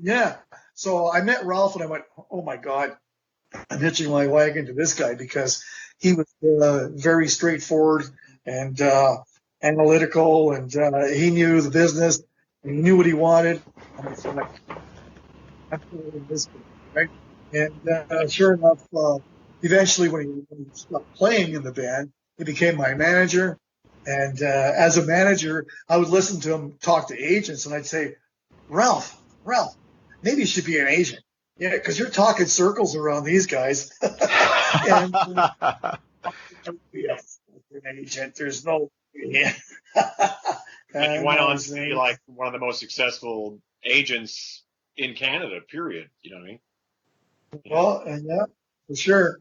yeah. So I met Ralph and I went, oh my God, I'm hitching my wagon to this guy because he was very straightforward and analytical, and he knew the business and he knew what he wanted. And I was like, I'm following this guy, right? And sure enough, eventually when he stopped playing in the band, he became my manager. And as a manager, I would listen to him talk to agents, and I'd say, Ralph, maybe you should be an agent. Yeah, because you're talking circles around these guys. And yes, an agent. There's no. Yeah. And you went on to be like one of the most successful agents in Canada, period. You know what I mean? Well, yeah, for sure.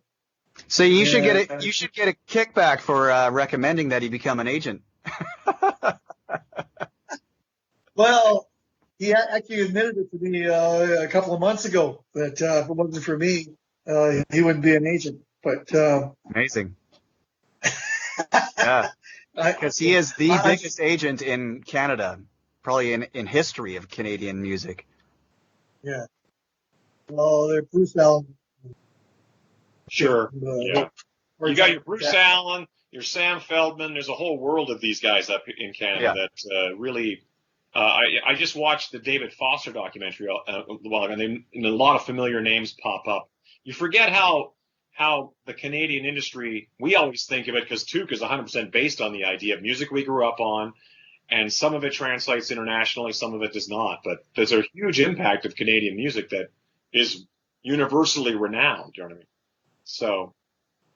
So you should get a kickback for recommending that he become an agent. Well, he actually admitted it to me a couple of months ago that if it wasn't for me, he wouldn't be an agent. But Amazing. Yeah, because he is the biggest agent in Canada, probably in history of Canadian music. Yeah. Well, they're Bruce Allen. Sure. Yeah. You got your Bruce Allen, your Sam Feldman. There's a whole world of these guys up in Canada that really. I just watched the David Foster documentary a while ago, and a lot of familiar names pop up. You forget how the Canadian industry, we always think of it because Toque is 100% based on the idea of music we grew up on, and some of it translates internationally, some of it does not. But there's a huge impact of Canadian music that is universally renowned. You know what I mean? So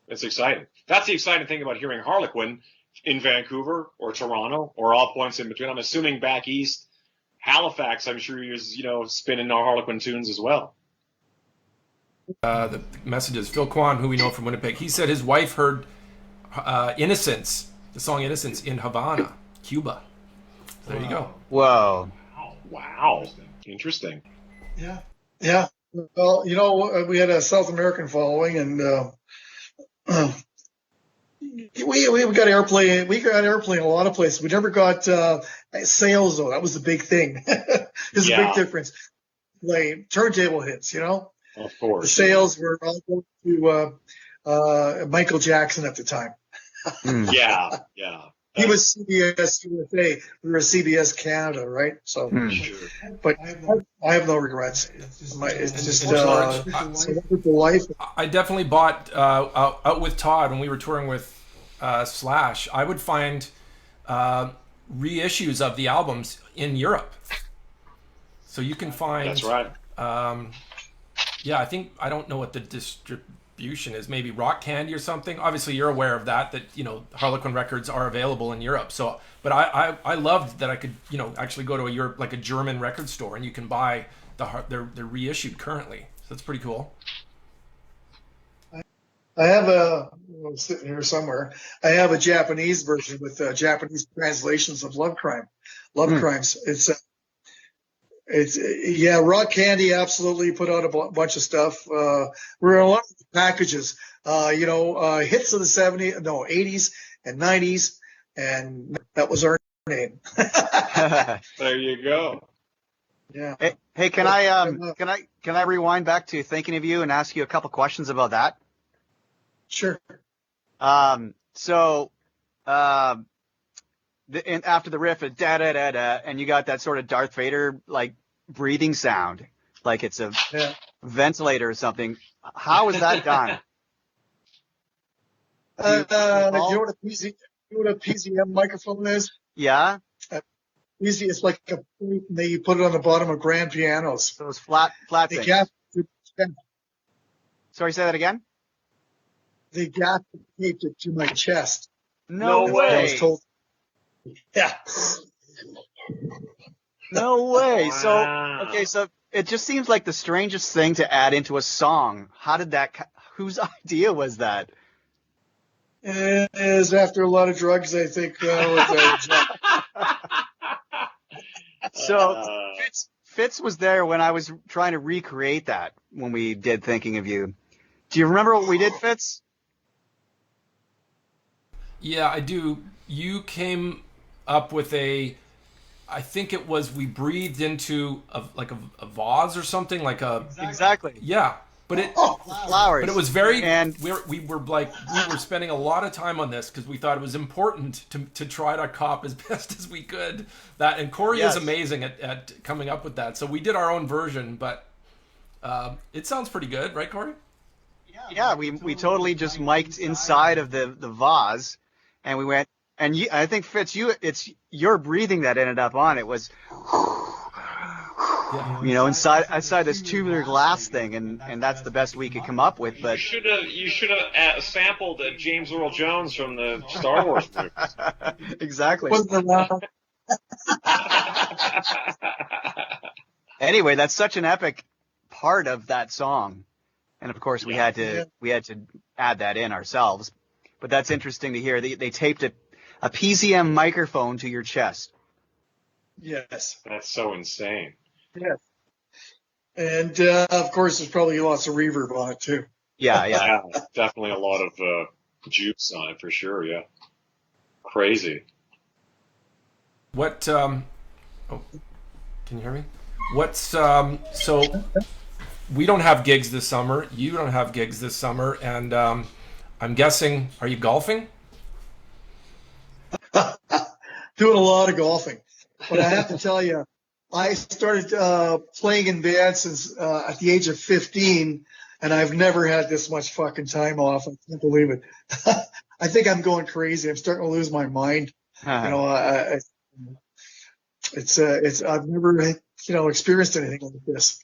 it's exciting. That's the exciting thing about hearing Harlequin in Vancouver or Toronto or all points in between. I'm assuming back east, Halifax, I'm sure is, spinning our Harlequin tunes as well. The messages. Phil Kwan, who we know from Winnipeg, he said his wife heard Innocence, the song Innocence, in Havana, Cuba. So there you go. Whoa. Wow. Interesting. Yeah. Yeah. Well, we had a South American following, and we got airplay. We got airplay in a lot of places. We never got sales, though. That was the big thing. There's a big difference. Like turntable hits, Of course. The sales were all going to Michael Jackson at the time. Yeah. He was CBS USA. We were CBS Canada, right? So, Sure. But I have no regrets. It's just a wonderful life. I definitely bought out with Todd when we were touring with Slash. I would find reissues of the albums in Europe. So you can find. That's right. Yeah, I don't know what the distribution is. Maybe Rock Candy or something. Obviously, you're aware of that Harlequin records are available in Europe. So, but I loved that I could actually go to a German record store and you can buy they're reissued currently. So that's pretty cool. I have I'm sitting here somewhere. I have a Japanese version with Japanese translations of Love Crimes. It's Rock Candy absolutely put out a bunch of stuff. We're in a lot of packages, hits of the 80s and 90s, and that was our name. There you go. Yeah. Hey, can I rewind back to thinking of you and ask you a couple questions about that? Sure. So, after the riff, da da da da, and you got that sort of Darth Vader like breathing sound, like it's a ventilator or something. How is that done? Do you know what a PZM microphone is? Yeah. It's like a plate, and you put it on the bottom of grand pianos. So it's flat They things. gaff- Sorry, say that again. They gaff taped it to my chest. No I way. was told. Yeah. No way. Wow. So it just seems like the strangest thing to add into a song. How did that? Whose idea was that? It is after a lot of drugs, I think. So Fitz was there when I was trying to recreate that when we did Thinking of You. Do you remember what we did, Fitz? Yeah, I do. You came up with I think it was we breathed into a vase or something like a. Exactly. Yeah, but Flowers. But it was very, and we were spending a lot of time on this because we thought it was important to try to cop as best as we could. And Corey is amazing at coming up with that. So we did our own version, but it sounds pretty good, right, Corey? Yeah, we totally just mic'd inside of the vase, and we went. And I think Fitz, it's your breathing that ended up on it was. Inside this tubular glass thing, and that's the best we could come up with. But you should have sampled James Earl Jones from the Star Wars movies. Exactly. Anyway, that's such an epic part of that song, and of course we had to add that in ourselves. But that's interesting to hear. They taped a PCM microphone to your chest. Yes. That's so insane. Yes. And, of course, there's probably lots of reverb on it, too. Yeah. Definitely a lot of juice on it, for sure, yeah. Crazy. What, can you hear me? So we don't have gigs this summer. You don't have gigs this summer. And I'm guessing, are you golfing? Doing a lot of golfing. But I have to tell you, I started playing in bands since at the age of 15, and I've never had this much fucking time off. I can't believe it. I think I'm going crazy. I'm starting to lose my mind. Uh-huh. I've never experienced anything like this.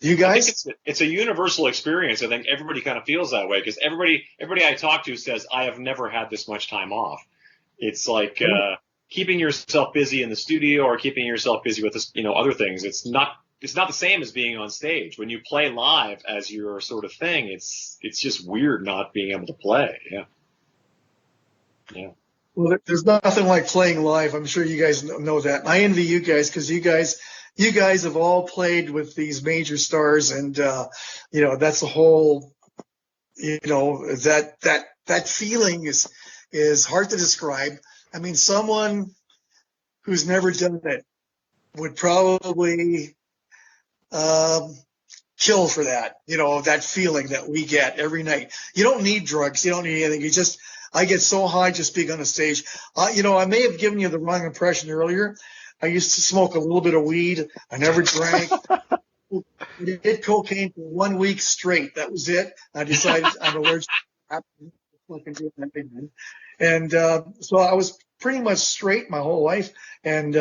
You guys? I think it's a universal experience. I think everybody kind of feels that way because everybody I talk to says I have never had this much time off. It's like keeping yourself busy in the studio or keeping yourself busy with other things. It's not the same as being on stage. When you play live as your sort of thing, it's just weird not being able to play. Yeah. Well, there's nothing like playing live. I'm sure you guys know that. And I envy you guys because you guys have all played with these major stars, and that's the whole. That feeling is hard to describe. I mean, someone who's never done it would probably kill for that, that feeling that we get every night. You don't need drugs. You don't need anything. I get so high just being on the stage. I may have given you the wrong impression earlier. I used to smoke a little bit of weed. I never drank. I did cocaine for 1 week straight. That was it. I decided I'm allergic to fucking doing that again. And so I was pretty much straight my whole life. And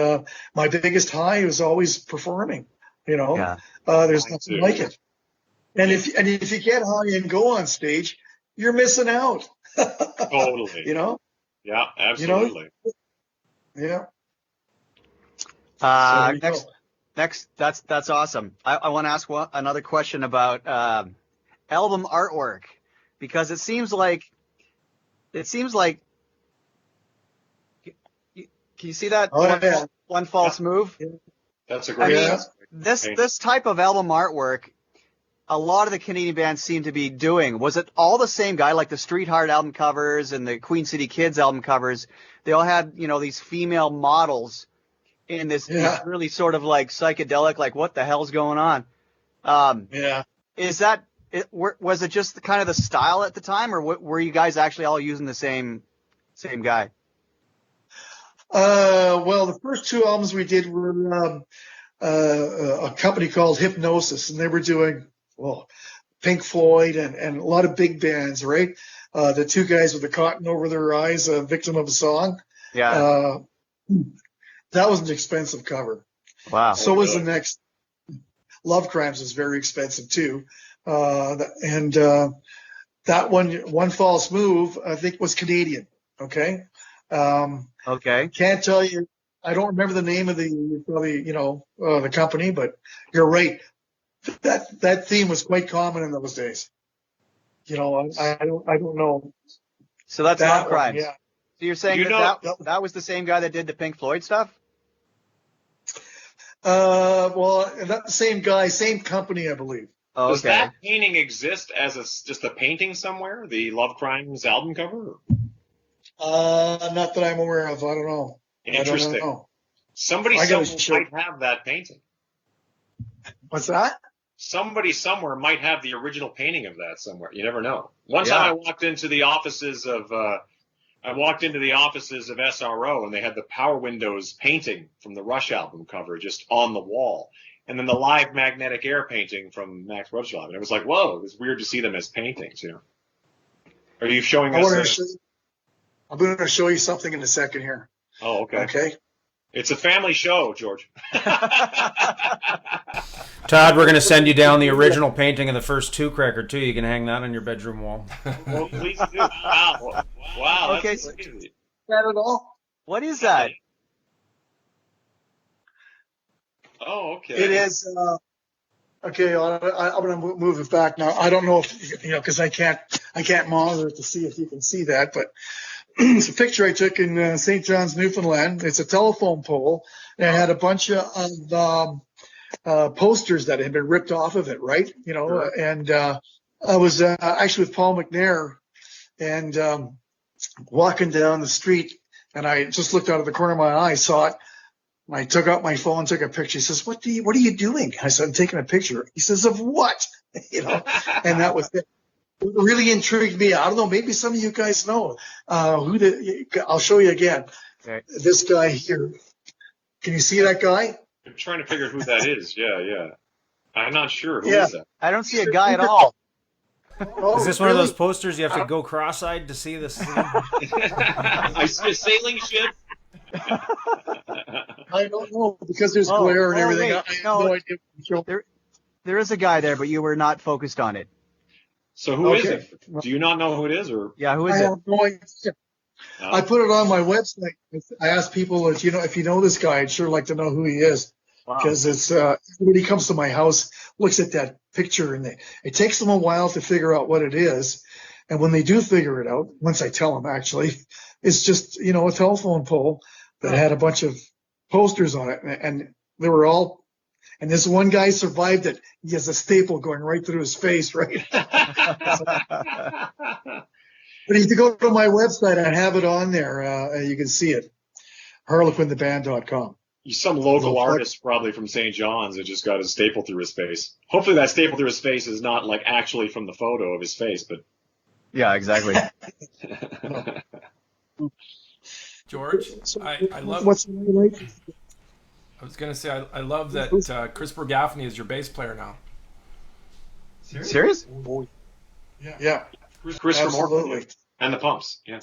my biggest high was always performing. There's nothing like it. And if you get high and go on stage, you're missing out. Totally. Yeah, absolutely. Yeah. Next, that's awesome. I want to ask another question about album artwork, because it seems like. Can you see that? One false move. That's a great. This type of album artwork, a lot of the Canadian bands seem to be doing. Was it all the same guy, like the Street Heart album covers and the Queen City Kids album covers? They all had, these female models in this really sort of like psychedelic, like what the hell's going on? Is that was it just kind of the style at the time, or were you guys actually all using the same guy? Well, the first two albums we did were a company called Hypnosis, and they were doing Pink Floyd and a lot of big bands, right? The two guys with the cotton over their eyes, Victim of a Song. Yeah. That was an expensive cover. Wow. So was the next. Love Crimes is very expensive too. And that one false move, I think, was Canadian. Okay. Okay. Can't tell you. I don't remember the name of the company, but you're right. That theme was quite common in those days. I don't know. So that's Love Crimes. Yeah. So you're saying that was the same guy that did the Pink Floyd stuff? Well, not the same guy, same company, I believe. Oh, Does okay. that painting exist as just a painting somewhere? The Love Crimes album cover? Not that I'm aware of. I don't know. Interesting. I don't know. Somebody I gotta somewhere check. might have that painting. What's that? Somebody somewhere might have the original painting of that somewhere. You never know. One Yeah. time I walked into the offices of SRO, and they had the Power Windows painting from the Rush album cover just on the wall, and then the Live Magnetic Air painting from Max Rothschild. And it was like, whoa, it's weird to see them as paintings. You know? Are you showing I'm going us? to show you something in a second here. Oh, okay. Okay. It's a family show, George. Todd, we're going to send you down the original painting of the first Toque record, too. You can hang that on your bedroom wall. Well, please do. Wow. Wow. Okay. That's crazy. That at all? What is that? Oh, okay. It is. Okay, I'm going to move it back now. I don't know if because I can't monitor it to see if you can see that, but it's a picture I took in St. John's, Newfoundland. It's a telephone pole, and it had a bunch of posters that had been ripped off of it, right? And I was actually with Paul McNair, and walking down the street, and I just looked out of the corner of my eye, saw it. I took out my phone, took a picture. He says, "What are you doing?" I said, "I'm taking a picture." He says, "Of what?" And that was it. It really intrigued me. I don't know. Maybe some of you guys know I'll show you again. Okay. This guy here. Can you see that guy? I'm trying to figure out who that is. Yeah. I'm not sure. Who Yeah. is that? I don't see a guy at all. Oh, Is this one of really? those posters you have to go cross-eyed to see this? I see a sailing ship. I don't know because there's glare and everything. wait, I have no. no idea. There is a guy there, but you were not focused on it. So who is Okay. it? Do you not know who it is, or? Yeah, who is I it? have no idea. No? I put it on my website. I asked people if you know this guy, I'd sure like to know who he is. Wow. Because it's everybody comes to my house, looks at that picture, and it takes them a while to figure out what it is. And when they do figure it out, once I tell them, actually, it's just a telephone pole that had a bunch of posters on it, and they were all. And this one guy survived it. He has a staple going right through his face, right? But if you go to my website, I have it on there. You can see it. HarlequinTheBand.com. He's some local artist, probably from St. John's, that just got a staple through his face. Hopefully, that staple through his face is not like actually from the photo of his face, but. Yeah, exactly. George, I love. What's the name like? I was gonna say I love that Chris Burgafny is your bass player now. Serious? Yeah, Chris from absolutely. Orphan and the Pumps. Yeah.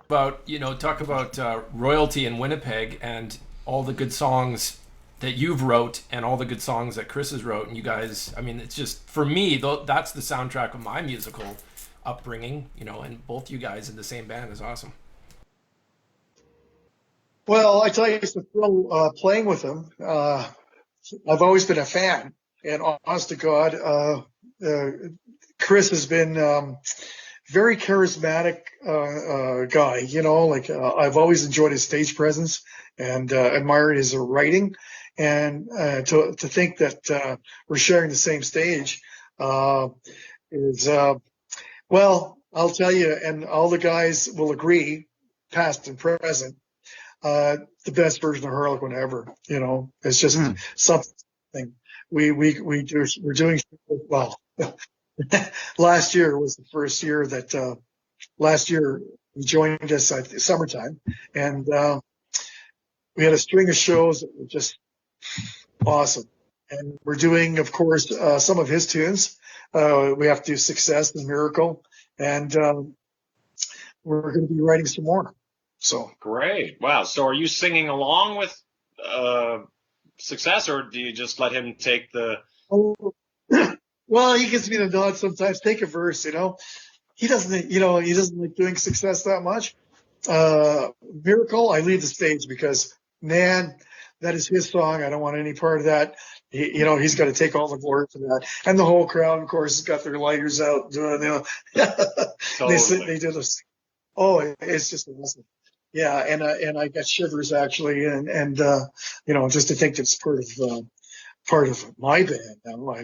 Talk about royalty in Winnipeg and all the good songs that you've wrote and all the good songs that Chris has wrote, and you guys. I mean, it's just for me that's the soundtrack of my musical upbringing. And both you guys in the same band is awesome. Well, I tell you, it's a thrill playing with him. I've always been a fan, and honest to God, Chris has been very charismatic guy. I've always enjoyed his stage presence and admired his writing, and to think that we're sharing the same stage is well, I'll tell you, and all the guys will agree, past and present. The best version of Harlequin ever. It's just something we're doing well. Last year was the first year that last year he joined us at the summertime, and we had a string of shows that were just awesome. And we're doing, of course, some of his tunes. We have to do Success and Miracle, and we're going to be writing some more. So Great. Wow. So are you singing along with Success, or do you just let him take the? Well, he gives me the nod sometimes. Take a verse, He doesn't, he doesn't like doing Success that much. Miracle, I leave the stage because, man, that is his song. I don't want any part of that. He's got to take all the glory for that. And the whole crowd, of course, has got their lighters out doing, Totally. they do this. Oh, it's just awesome. Yeah, and I got shivers actually, and just to think it's part of my band now.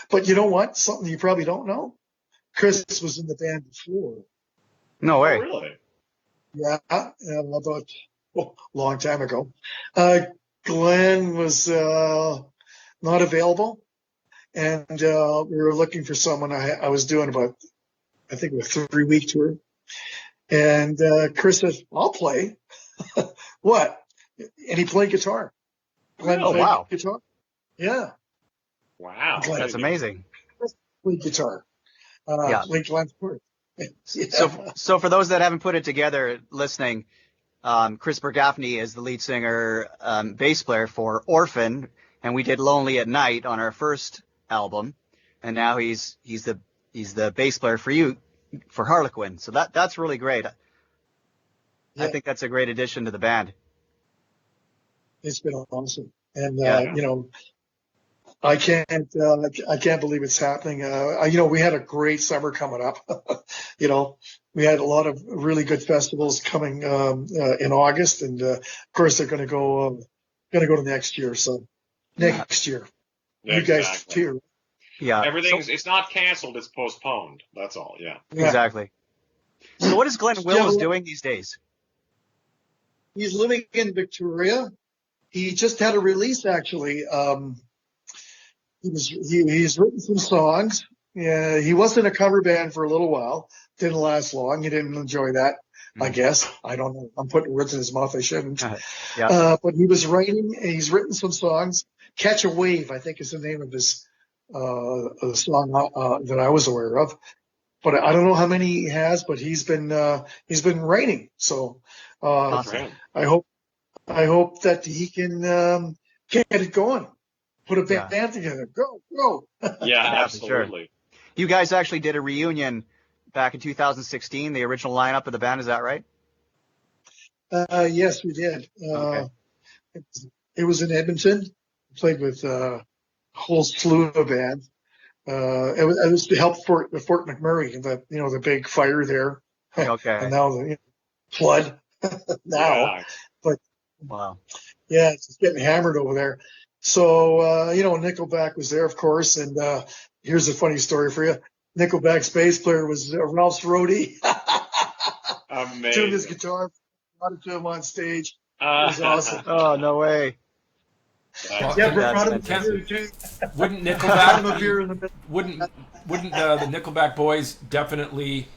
But you know what? Something you probably don't know. Chris was in the band before. No Oh, way. really? Yeah, about a long time ago. Glenn was not available, and we were looking for someone. I was doing I think, a 3-week tour, and Chris said, "I'll play." What? And he played guitar. Glenn Oh, Really? played wow. guitar. Yeah, Wow. Glenn That's amazing. played guitar. Yeah. Played Glenn's part. So, so for those that haven't put it together, listening, Chris Burgafny is the lead singer, bass player for Orphan, and we did Lonely at Night on our first album, and now he's the bass player for you for Harlequin. So that's really great. I Yeah, think that's a great addition to the band. it's been awesome. And Yeah. I can't believe it's happening. We had a great summer coming up. We had a lot of really good festivals coming in August, and of course they're going to go to next year. So next year, you guys Exactly. too. Yeah. It's not canceled, it's postponed. That's all, yeah. So, exactly. So what is Glenn Yeah, Willows well, doing these days? he's living in Victoria. He just had a release actually. He's written some songs. Yeah, he was in a cover band for a little while. Didn't last long. He didn't enjoy that, I guess. I don't know. I'm putting words in his mouth. I shouldn't. Yeah. But he was writing. He's written some songs. "Catch a Wave," I think, is the name of his song that I was aware of. But I don't know how many he has. But he's been writing. So Awesome. I hope that he can get it going. Put a band together. Go. Yeah, for sure. absolutely. You guys actually did a reunion back in 2016, the original lineup of the band. Is that right? Yes, we did. Okay. It was in Edmonton. Played with a whole slew of bands. It was to help Fort McMurray, the big fire there, Okay. and now the flood now. Yeah. But Wow. yeah, it's just getting hammered over there. So Nickelback was there, of course, and here's a funny story for you. Nickelback's bass player was Ralph's roadie. Amazing. Tuned his guitar, brought it to him on stage. It was awesome. Oh, no way. That's Yeah, great. brought him a Can't- beer too. Wouldn't Brought him a Nickelback beer in the middle. wouldn't the Nickelback boys definitely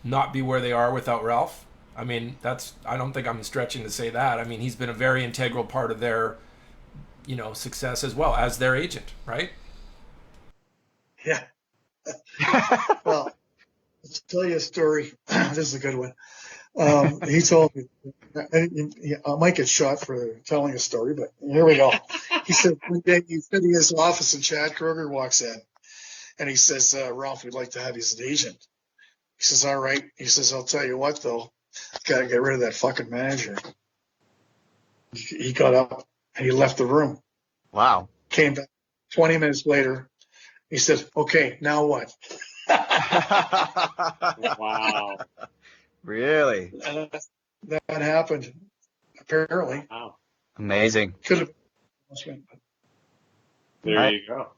not be where they are without Ralph? I mean, I don't think I'm stretching to say that. I mean, he's been a very integral part of their, success as well as their agent, right? Yeah. Well, let's tell you a story. This is a good one. He told me, I might get shot for telling a story, but here we go. He said one day he's sitting in his office and Chad Kroger walks in and he says, "Ralph, we'd like to have you as an agent." He says, "All right." He says, "I'll tell you what though, got to get rid of that fucking manager." He got up and he left the room. Wow. Came back 20 minutes later. He said, "Okay, now what?" Wow. Really? That happened, apparently. Wow. Amazing. Could have There Right. you go.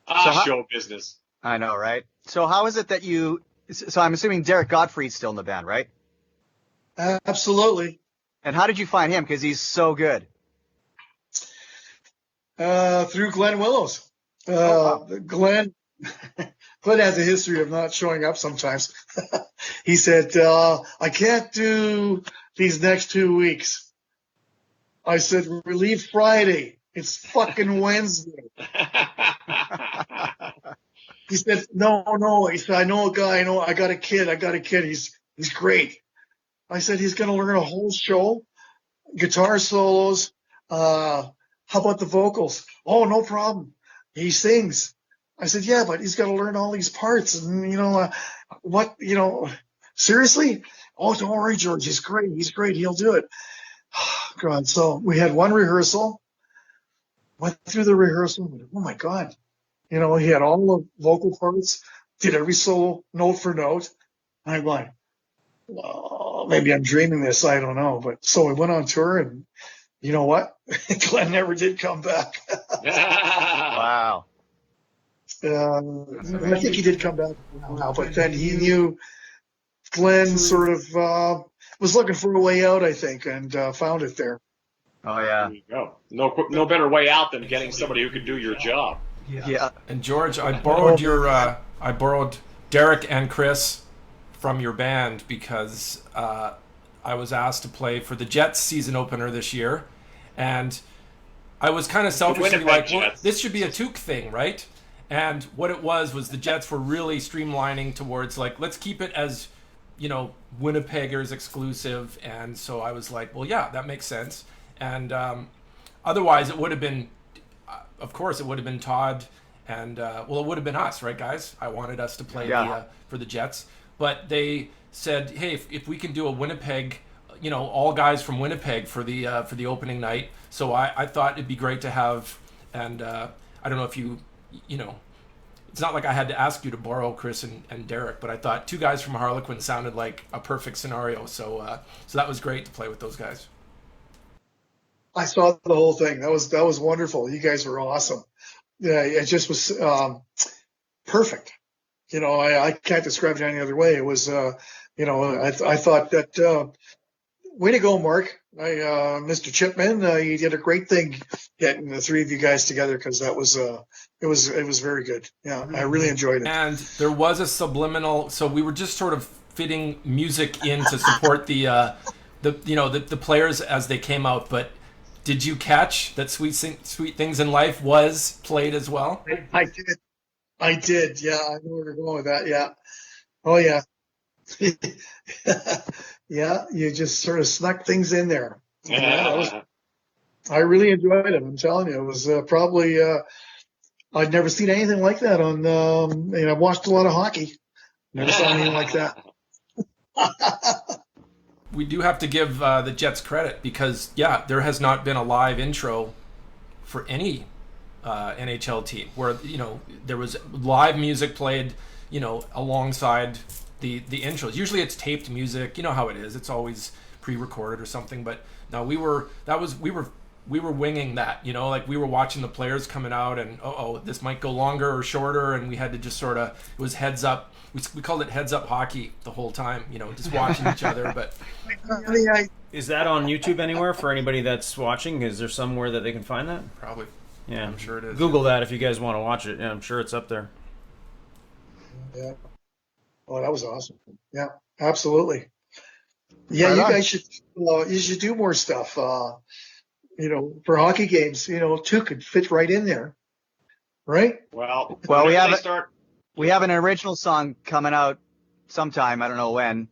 So Show business. I know, right? So how is it that so I'm assuming Derek Godfrey's still in the band, right? absolutely. And how did you find him? Because he's so good. Through Glenn Willows. Wow. Glenn has a history of not showing up sometimes. He said, "I can't do these next 2 weeks." I said, "We leave Friday. It's fucking Wednesday." He said, No. He said, "I know a guy. I got a kid. He's great." I said, "He's going to learn a whole show, guitar solos. How about the vocals?" "Oh, no problem. He sings." I said, "Yeah, but he's got to learn all these parts. And, seriously?" "Oh, don't worry, George. He's great. He'll do it." God. So we had one rehearsal, went through the rehearsal. Oh my God. He had all the vocal parts, did every solo note for note. And I'm like, oh, maybe I'm dreaming this, I don't know. But so we went on tour, and you know what? Glenn never did come back. Wow. I think he did come back now, but then he knew Glenn sort of was looking for a way out, I think, and found it there. Oh yeah. There you go. No better way out than getting somebody who can do your job. Yeah. And George, I borrowed Derek and Chris from your band because I was asked to play for the Jets season opener this year, and I was kind of selfishly like, well, this should be a Toque thing, right? And what it was the Jets were really streamlining towards like, let's keep it as, Winnipeggers exclusive. And so I was like, well, yeah, that makes sense. And otherwise it would have been, of course, it would have been Todd and, it would have been us, right, guys? I wanted us to play for the Jets. But they said, hey, if we can do a Winnipeg, all guys from Winnipeg for the opening night. So I thought it'd be great to have, and I don't know if it's not like I had to ask you to borrow Chris and Derek, but I thought two guys from Harlequin sounded like a perfect scenario. So that was great to play with those guys. I saw the whole thing. That was wonderful. You guys were awesome. Yeah, it just was perfect. I can't describe it any other way. It was, I thought that way to go, Mark. Mr. Chipman, you did a great thing getting the three of you guys together because that was it was very good. Yeah, I really enjoyed it. And there was a subliminal. So we were just sort of fitting music in to support the players as they came out. But did you catch that Sweet Things in Life was played as well? I did. Yeah, I know where you're going with that. Yeah. Oh yeah. Yeah, you just sort of snuck things in there. I really enjoyed it. I'm telling you, it was probably I'd never seen anything like that on. I've watched a lot of hockey. Never saw anything like that. We do have to give the Jets credit because there has not been a live intro for any NHL team where there was live music played alongside the intros. Usually it's taped music. You know how it is. It's always pre-recorded or something. But no, we were winging that. Like we were watching the players coming out, and this might go longer or shorter, and we had to just sort of. It was heads up. We called it heads up hockey the whole time. Just watching each other. But is that on YouTube anywhere for anybody that's watching? Is there somewhere that they can find that? Probably. Yeah, I'm sure it is. Google that if you guys want to watch it. Yeah, I'm sure it's up there. Yeah. Oh, that was awesome. Yeah, absolutely. Yeah, right you on. guys should do more stuff. For hockey games. Toque could fit right in there, right? Well, we have an original song coming out sometime. I don't know when.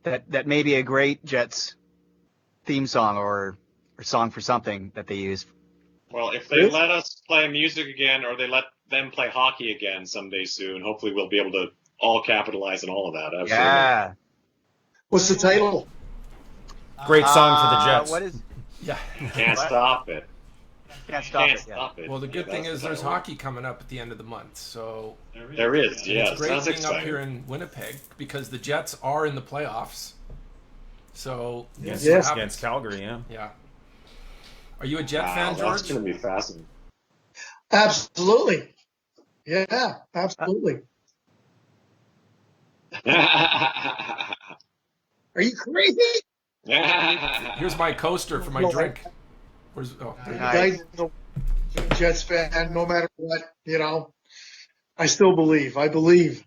That may be a great Jets theme song or song for something that they use. Well, if they let us play music again, or they let them play hockey again someday soon, hopefully we'll be able to all capitalize on all of that. Absolutely. Yeah. What's the title? Great song for the Jets. What is? yeah. Can't stop it. Can't stop Can't it. Yeah. stop it. Well, the good Yeah, thing that's is the there's title. hockey coming up at the end of the month, so There is, yeah. it's great Sounds being up exciting. here in Winnipeg because the Jets are in the playoffs. So Yes, Yes. against Calgary, yeah. yeah. Are you a Jet Wow, fan, that's George? going to be fascinating. Absolutely. Yeah, absolutely. Are you crazy? Here's my coaster for my No, drink. Where's there you go. Nice. Jets fan, no matter what, I still believe. I believe.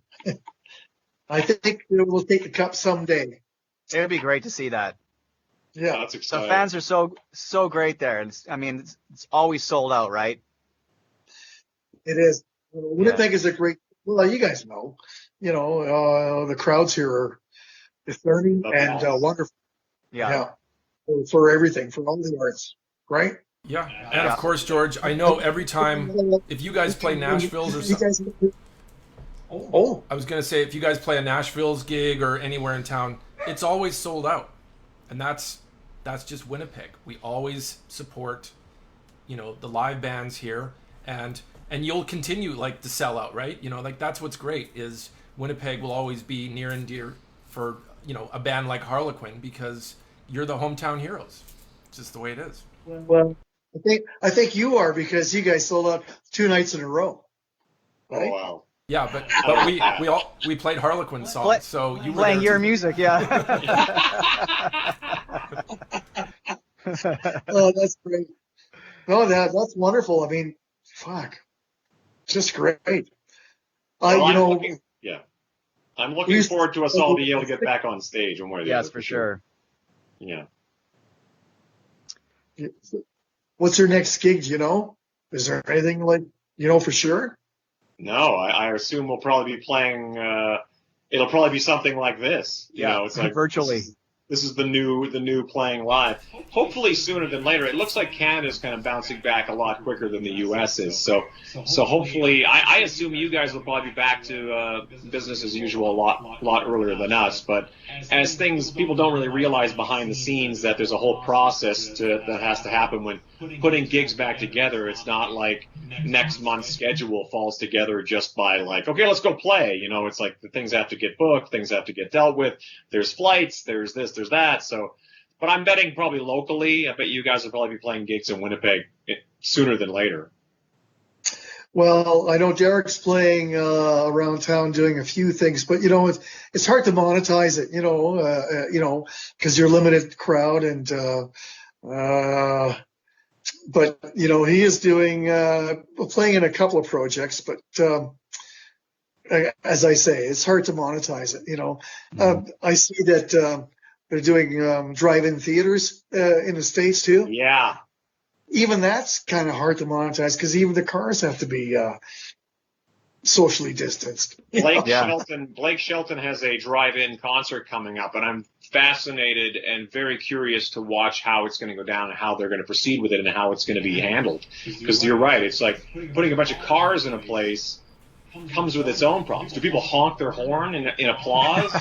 I think we'll take the cup someday. It would be great to see that. Yeah. That's The exciting. fans are so great there, and it's always sold out, right? It is. Winnipeg is a great. Well, you guys know. The crowds here are discerning and wonderful. Yeah. For everything, for all the arts, right? Yeah, and of course, George, I know every time if you guys play Nashville's or something. Oh, I was gonna say if you guys play a Nashville's gig or anywhere in town, it's always sold out, and that's just Winnipeg. We always support, the live bands here, and you'll continue to sell out, right? That's what's great is Winnipeg will always be near and dear for a band like Harlequin because you're the hometown heroes. It's just the way it is. Well, I think you are because you guys sold out 2 nights in a row. Right? Oh, wow. Yeah, but we played Harlequin songs, so you were playing there your too. music, yeah. Oh, that's great. No, that's wonderful. I mean, fuck, just great. Well, I'm We looking used forward to us all being able to get back on stage one way or the Yes, other. for sure. Yeah. What's your next gig? Do you know? Is there anything like for sure? No, I assume we'll probably be playing. It'll probably be something like this. It's like virtually. This is the new playing live. Hopefully sooner than later. It looks like Canada's kind of bouncing back a lot quicker than the U.S. is. So hopefully, I assume you guys will probably be back to business as usual a lot earlier than us. But as people don't really realize behind the scenes that there's a whole process that has to happen when putting gigs back together. It's not like next month's schedule falls together just by like, okay, let's go play. It's like the things have to get booked, things have to get dealt with. There's flights, there's this, there's that. So, but I'm betting probably locally. I bet you guys will probably be playing gigs in Winnipeg sooner than later. Well, I know Derek's playing around town doing a few things, but it's hard to monetize it, because you're limited crowd and but he is doing playing in a couple of projects, but as I say, it's hard to monetize it. I see that they're doing drive-in theaters in the States too. Yeah. Even that's kind of hard to monetize because even the cars have to be socially distanced. Blake Shelton has a drive-in concert coming up, and I'm fascinated and very curious to watch how it's going to go down and how they're going to proceed with it and how it's going to be handled. Because you're right, it's like putting a bunch of cars in a place comes with its own problems. Do people honk their horn in applause?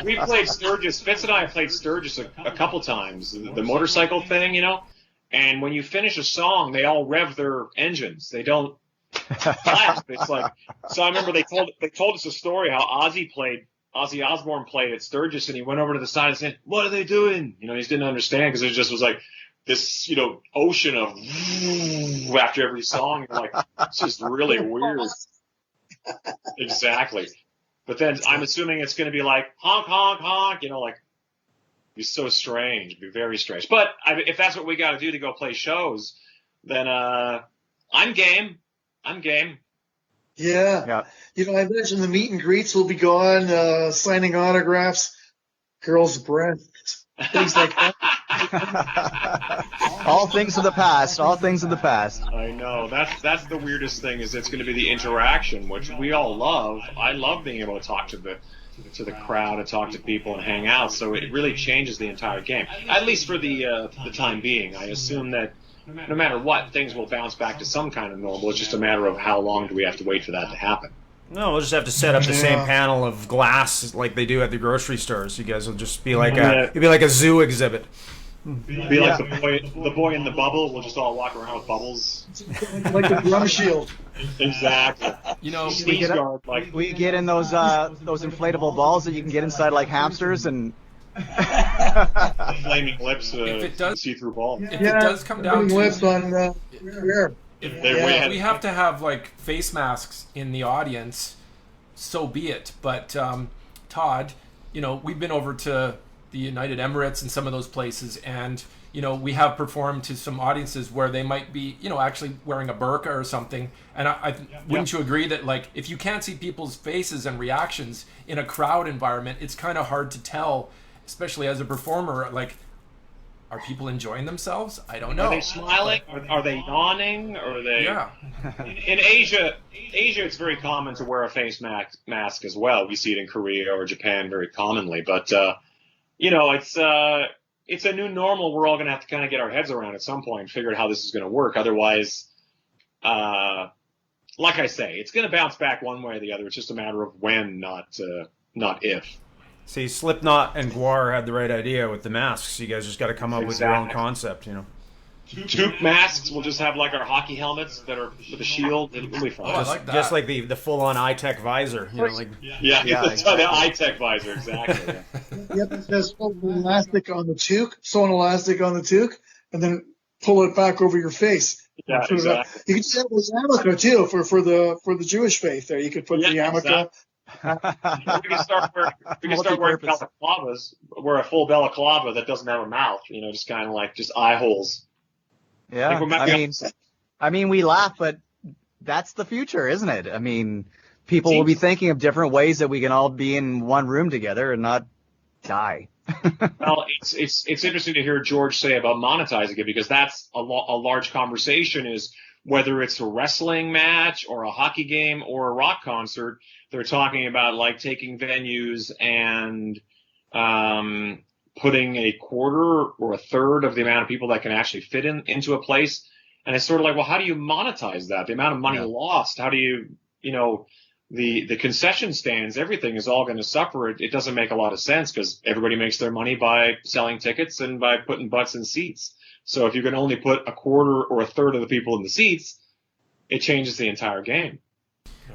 We played Sturgis. Fitz and I have played Sturgis a couple times. The motorcycle thing, and when you finish a song, they all rev their engines. They don't clap. It's like, so I remember they told us a story how Ozzy Osbourne played at Sturgis, and he went over to the side and said, "What are they doing?" He just didn't understand because it just was like this, ocean of after every song. You're like, it's just really weird. Exactly. But then I'm assuming it's going to be like honk, honk, honk. Like be so strange, be very strange. But if that's what we got to do to go play shows, then I'm game. Yeah. I imagine the meet and greets will be gone, signing autographs, girls' breasts, things like that. All things of the past. I know. That's the weirdest thing is it's going to be the interaction, which we all love. I love being able to talk to the crowd and talk to people and hang out. So it really changes the entire game, at least for the time being. I assume that no matter what, things will bounce back to some kind of normal. It's just a matter of how long do we have to wait for that to happen. No, we'll just have to set up the same panel of glass like they do at the grocery stores. You guys will just be like it'll be like a zoo exhibit. Be like the boy in the bubble. We'll just all walk around with bubbles. Like a drum shield. Exactly. We get in those inflatable balls that you can get inside like hamsters and flaming lips, see-through ball. If it does come down to lips on where? We have to have like face masks in the audience, so be it. But Todd, we've been over to the United Emirates and some of those places, and we have performed to some audiences where they might be actually wearing a burqa or something. And wouldn't you agree that like if you can't see people's faces and reactions in a crowd environment, it's kind of hard to tell, especially as a performer, like, are people enjoying themselves? I don't know. Are they smiling? Are they yawning? Or are they? Yeah. In Asia, it's very common to wear a face mask as well. We see it in Korea or Japan very commonly. But it's a new normal. We're all going to have to kind of get our heads around at some point, figure out how this is going to work. Otherwise, like I say, it's going to bounce back one way or the other. It's just a matter of when, not if. See, Slipknot and Gwar had the right idea with the masks. You guys just got to come up with your own concept, Toque masks. We'll just have like our hockey helmets that are with a shield. It'll be fun. I like that. Just like the full-on eye-tech visor, like Yeah, exactly. the eye-tech visor, exactly. Yep, there's elastic on the toque, sew an elastic on the toque, and then pull it back over your face. Yeah, Put it up. exactly. You can just have a yarmulke too for the Jewish faith. There, you could put the yarmulke. Exactly. We can start wearing Multi-purpose. balaclavas. Wear a full balaclava that doesn't have a mouth. Just kind of like just eye holes. Yeah, I think we might be I mean, we laugh, but that's the future, isn't it? I mean, people will be thinking of different ways that we can all be in one room together and not die. Well, it's interesting to hear George say about monetizing it, because that's a large conversation, is whether it's a wrestling match or a hockey game or a rock concert. They're talking about like taking venues and putting a quarter or a third of the amount of people that can actually fit into a place. And it's sort of like, well, how do you monetize that? The amount of money lost, how do you, the concession stands, everything is all going to suffer. It doesn't make a lot of sense, because everybody makes their money by selling tickets and by putting butts in seats. So if you can only put a quarter or a third of the people in the seats, it changes the entire game.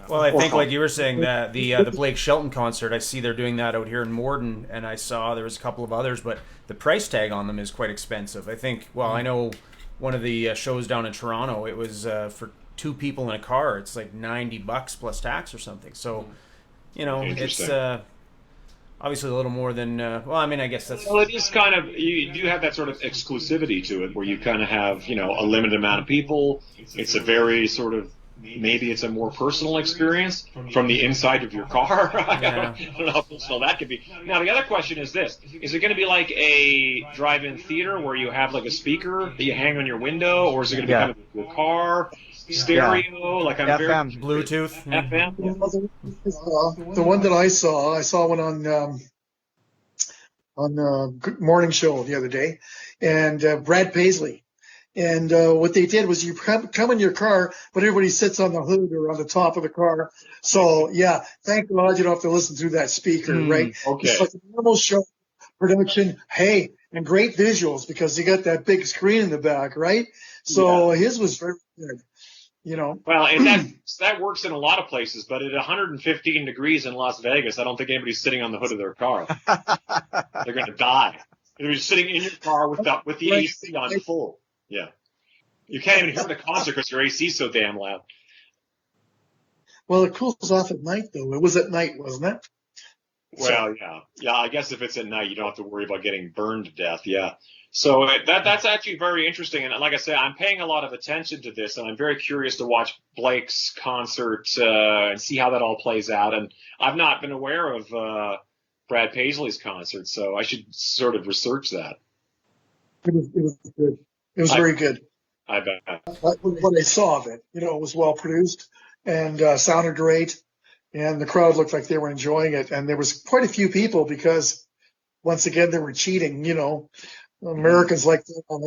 Well, I think, like you were saying, that the Blake Shelton concert, I see they're doing that out here in Morden, and I saw there was a couple of others, but the price tag on them is quite expensive. I think, well, I know one of the shows down in Toronto, it was for two people in a car, it's like $90 plus tax or something. So, it's obviously a little more than, I guess that's... Well, it is kind of, you do have that sort of exclusivity to it, where you kind of have, a limited amount of people. It's a very sort of, maybe it's a more personal experience from the inside of your car. I don't know how personal that could be. Now, the other question is this. Is it going to be like a drive-in theater where you have like a speaker that you hang on your window, or is it going to be kind of your car, stereo, like I'm FM, Bluetooth? FM? The one that I saw one on Good Morning Show the other day, and Brad Paisley. And what they did was you come in your car, but everybody sits on the hood or on the top of the car. So, yeah, thank God you don't have to listen through that speaker, right? Okay. It's like a normal show production. Hey, and great visuals, because you got that big screen in the back, right? So his was very good, Well, and that works in a lot of places, but at 115 degrees in Las Vegas, I don't think anybody's sitting on the hood of their car. They're going to die. They're just sitting in your car with the AC on full. Yeah. You can't even hear the concert because your AC is so damn loud. Well, it cools off at night, though. It was at night, wasn't it? Well, yeah. Yeah, I guess if it's at night, you don't have to worry about getting burned to death. Yeah. So that's actually very interesting. And like I said, I'm paying a lot of attention to this, and I'm very curious to watch Blake's concert and see how that all plays out. And I've not been aware of Brad Paisley's concert, so I should sort of research that. It was good. It was very good. I bet. What I saw of it, it was well produced and sounded great, and the crowd looked like they were enjoying it. And there was quite a few people, because once again they were cheating. Americans like don't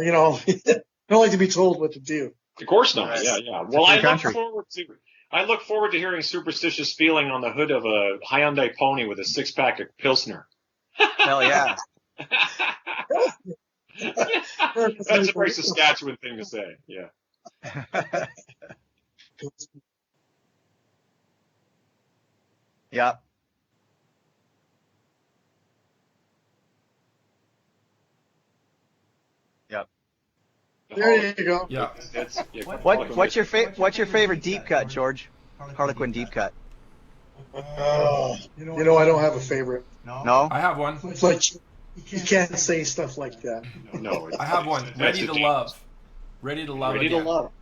like to be told what to do. Of course not. Yeah. Well, I look forward to hearing Superstitious Feeling on the hood of a Hyundai Pony with a 6-pack of Pilsner. Hell yeah. That's a very Saskatchewan thing to say. Yeah. Yeah. Yep. There you go. Yeah. What's your favorite deep cut, George? Harlequin deep cut. I don't have a favorite. No. I have one. It's like you can't say stuff like that. No. I have one. Ready to Love. Ready to Love. Ready to again. Love.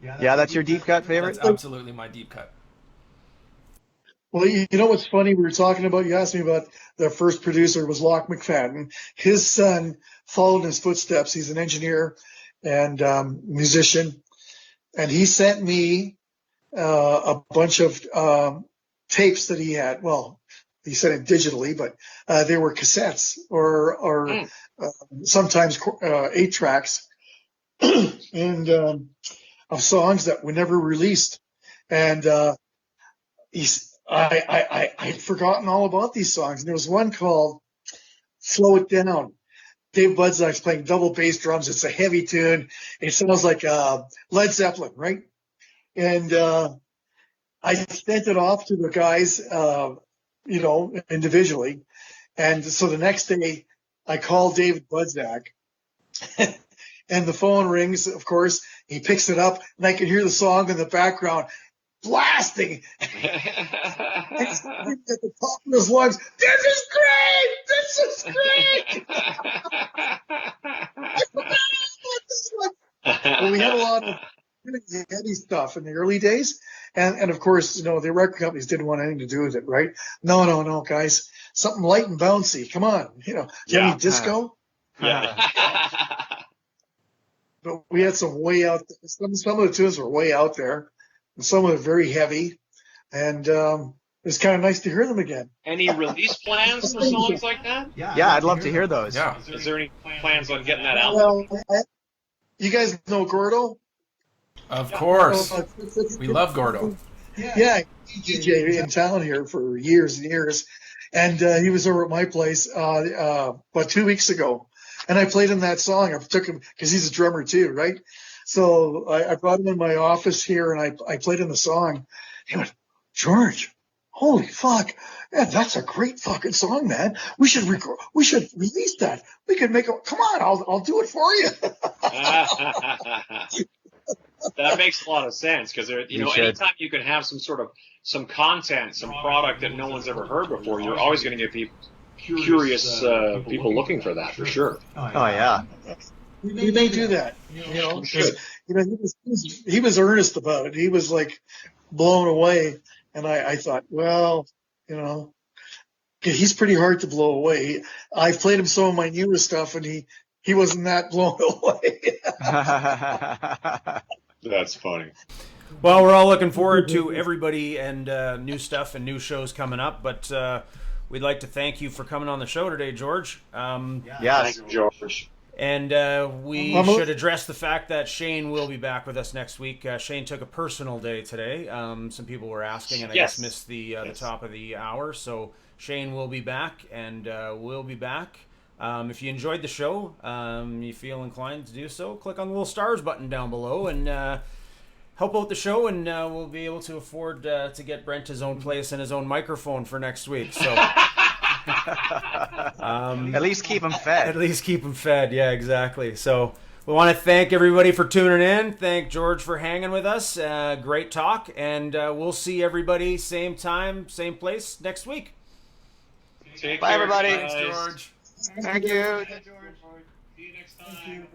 Yeah, that's your deep cut favorite? That's absolutely my deep cut. Well, you know what's funny? We were talking about, you asked me about the first producer was Locke McFadden. His son followed in his footsteps. He's an engineer and musician. And he sent me a bunch of tapes that he had. Well, he sent it digitally, but they were cassettes or sometimes 8 tracks and of songs that were never released. And I'd forgotten all about these songs. And there was one called Slow It Down. Dave Budzak's playing double bass drums. It's a heavy tune. It sounds like Led Zeppelin, right? And I sent it off to the guys, individually. And so the next day, I called David Budzak, and the phone rings, of course. He picks it up, and I can hear the song in the background blasting. He's screaming at the top of his lungs, "This is great! This is great!" Well, we had a lot of really heavy stuff in the early days. And of course, the record companies didn't want anything to do with it, right? No, guys. Something light and bouncy. Come on. Do you have any disco? Yeah. But we had some way out there. Some of the tunes were way out there, and some were very heavy. And it's kind of nice to hear them again. Any release plans for songs like that? Yeah, I'd love to hear those. Yeah. Is there any plans on getting that out? Well, you guys know Gordo? Of course. We love Gordo. Yeah, DJ in town here for years and years. And he was over at my place about 2 weeks ago. And I played him that song. I took him because he's a drummer too, right? So I brought him in my office here, and I played him the song. He went, "George, holy fuck. Yeah, that's a great fucking song, man. We should release that. We could make it. Come on, I'll do it for you." That makes a lot of sense because anytime you can have some content, some product that no one's ever heard before, you're always going to get people curious people looking for that for sure. Oh yeah. We may do that, he was earnest about it. He was like blown away, and I thought, well, he's pretty hard to blow away. I've played him some of my newer stuff, and he wasn't that blown away. That's funny. Well, we're all looking forward to everybody and new stuff and new shows coming up, but we'd like to thank you for coming on the show today, George. Yes. Thank you, George. And we should address the fact that Shane will be back with us next week. Shane took a personal day today. Some people were asking, and I just missed the top of the hour. So Shane will be back, and we'll be back. If you enjoyed the show, you feel inclined to do so, click on the little stars button down below and help out the show, and we'll be able to afford to get Brent his own place and his own microphone for next week. So at least keep him fed. At least keep him fed. Yeah, exactly. So we want to thank everybody for tuning in. Thank George for hanging with us. Great talk, and we'll see everybody same time, same place next week. Take Bye, care, everybody. guys. Thanks, George. Thank you. See you next time.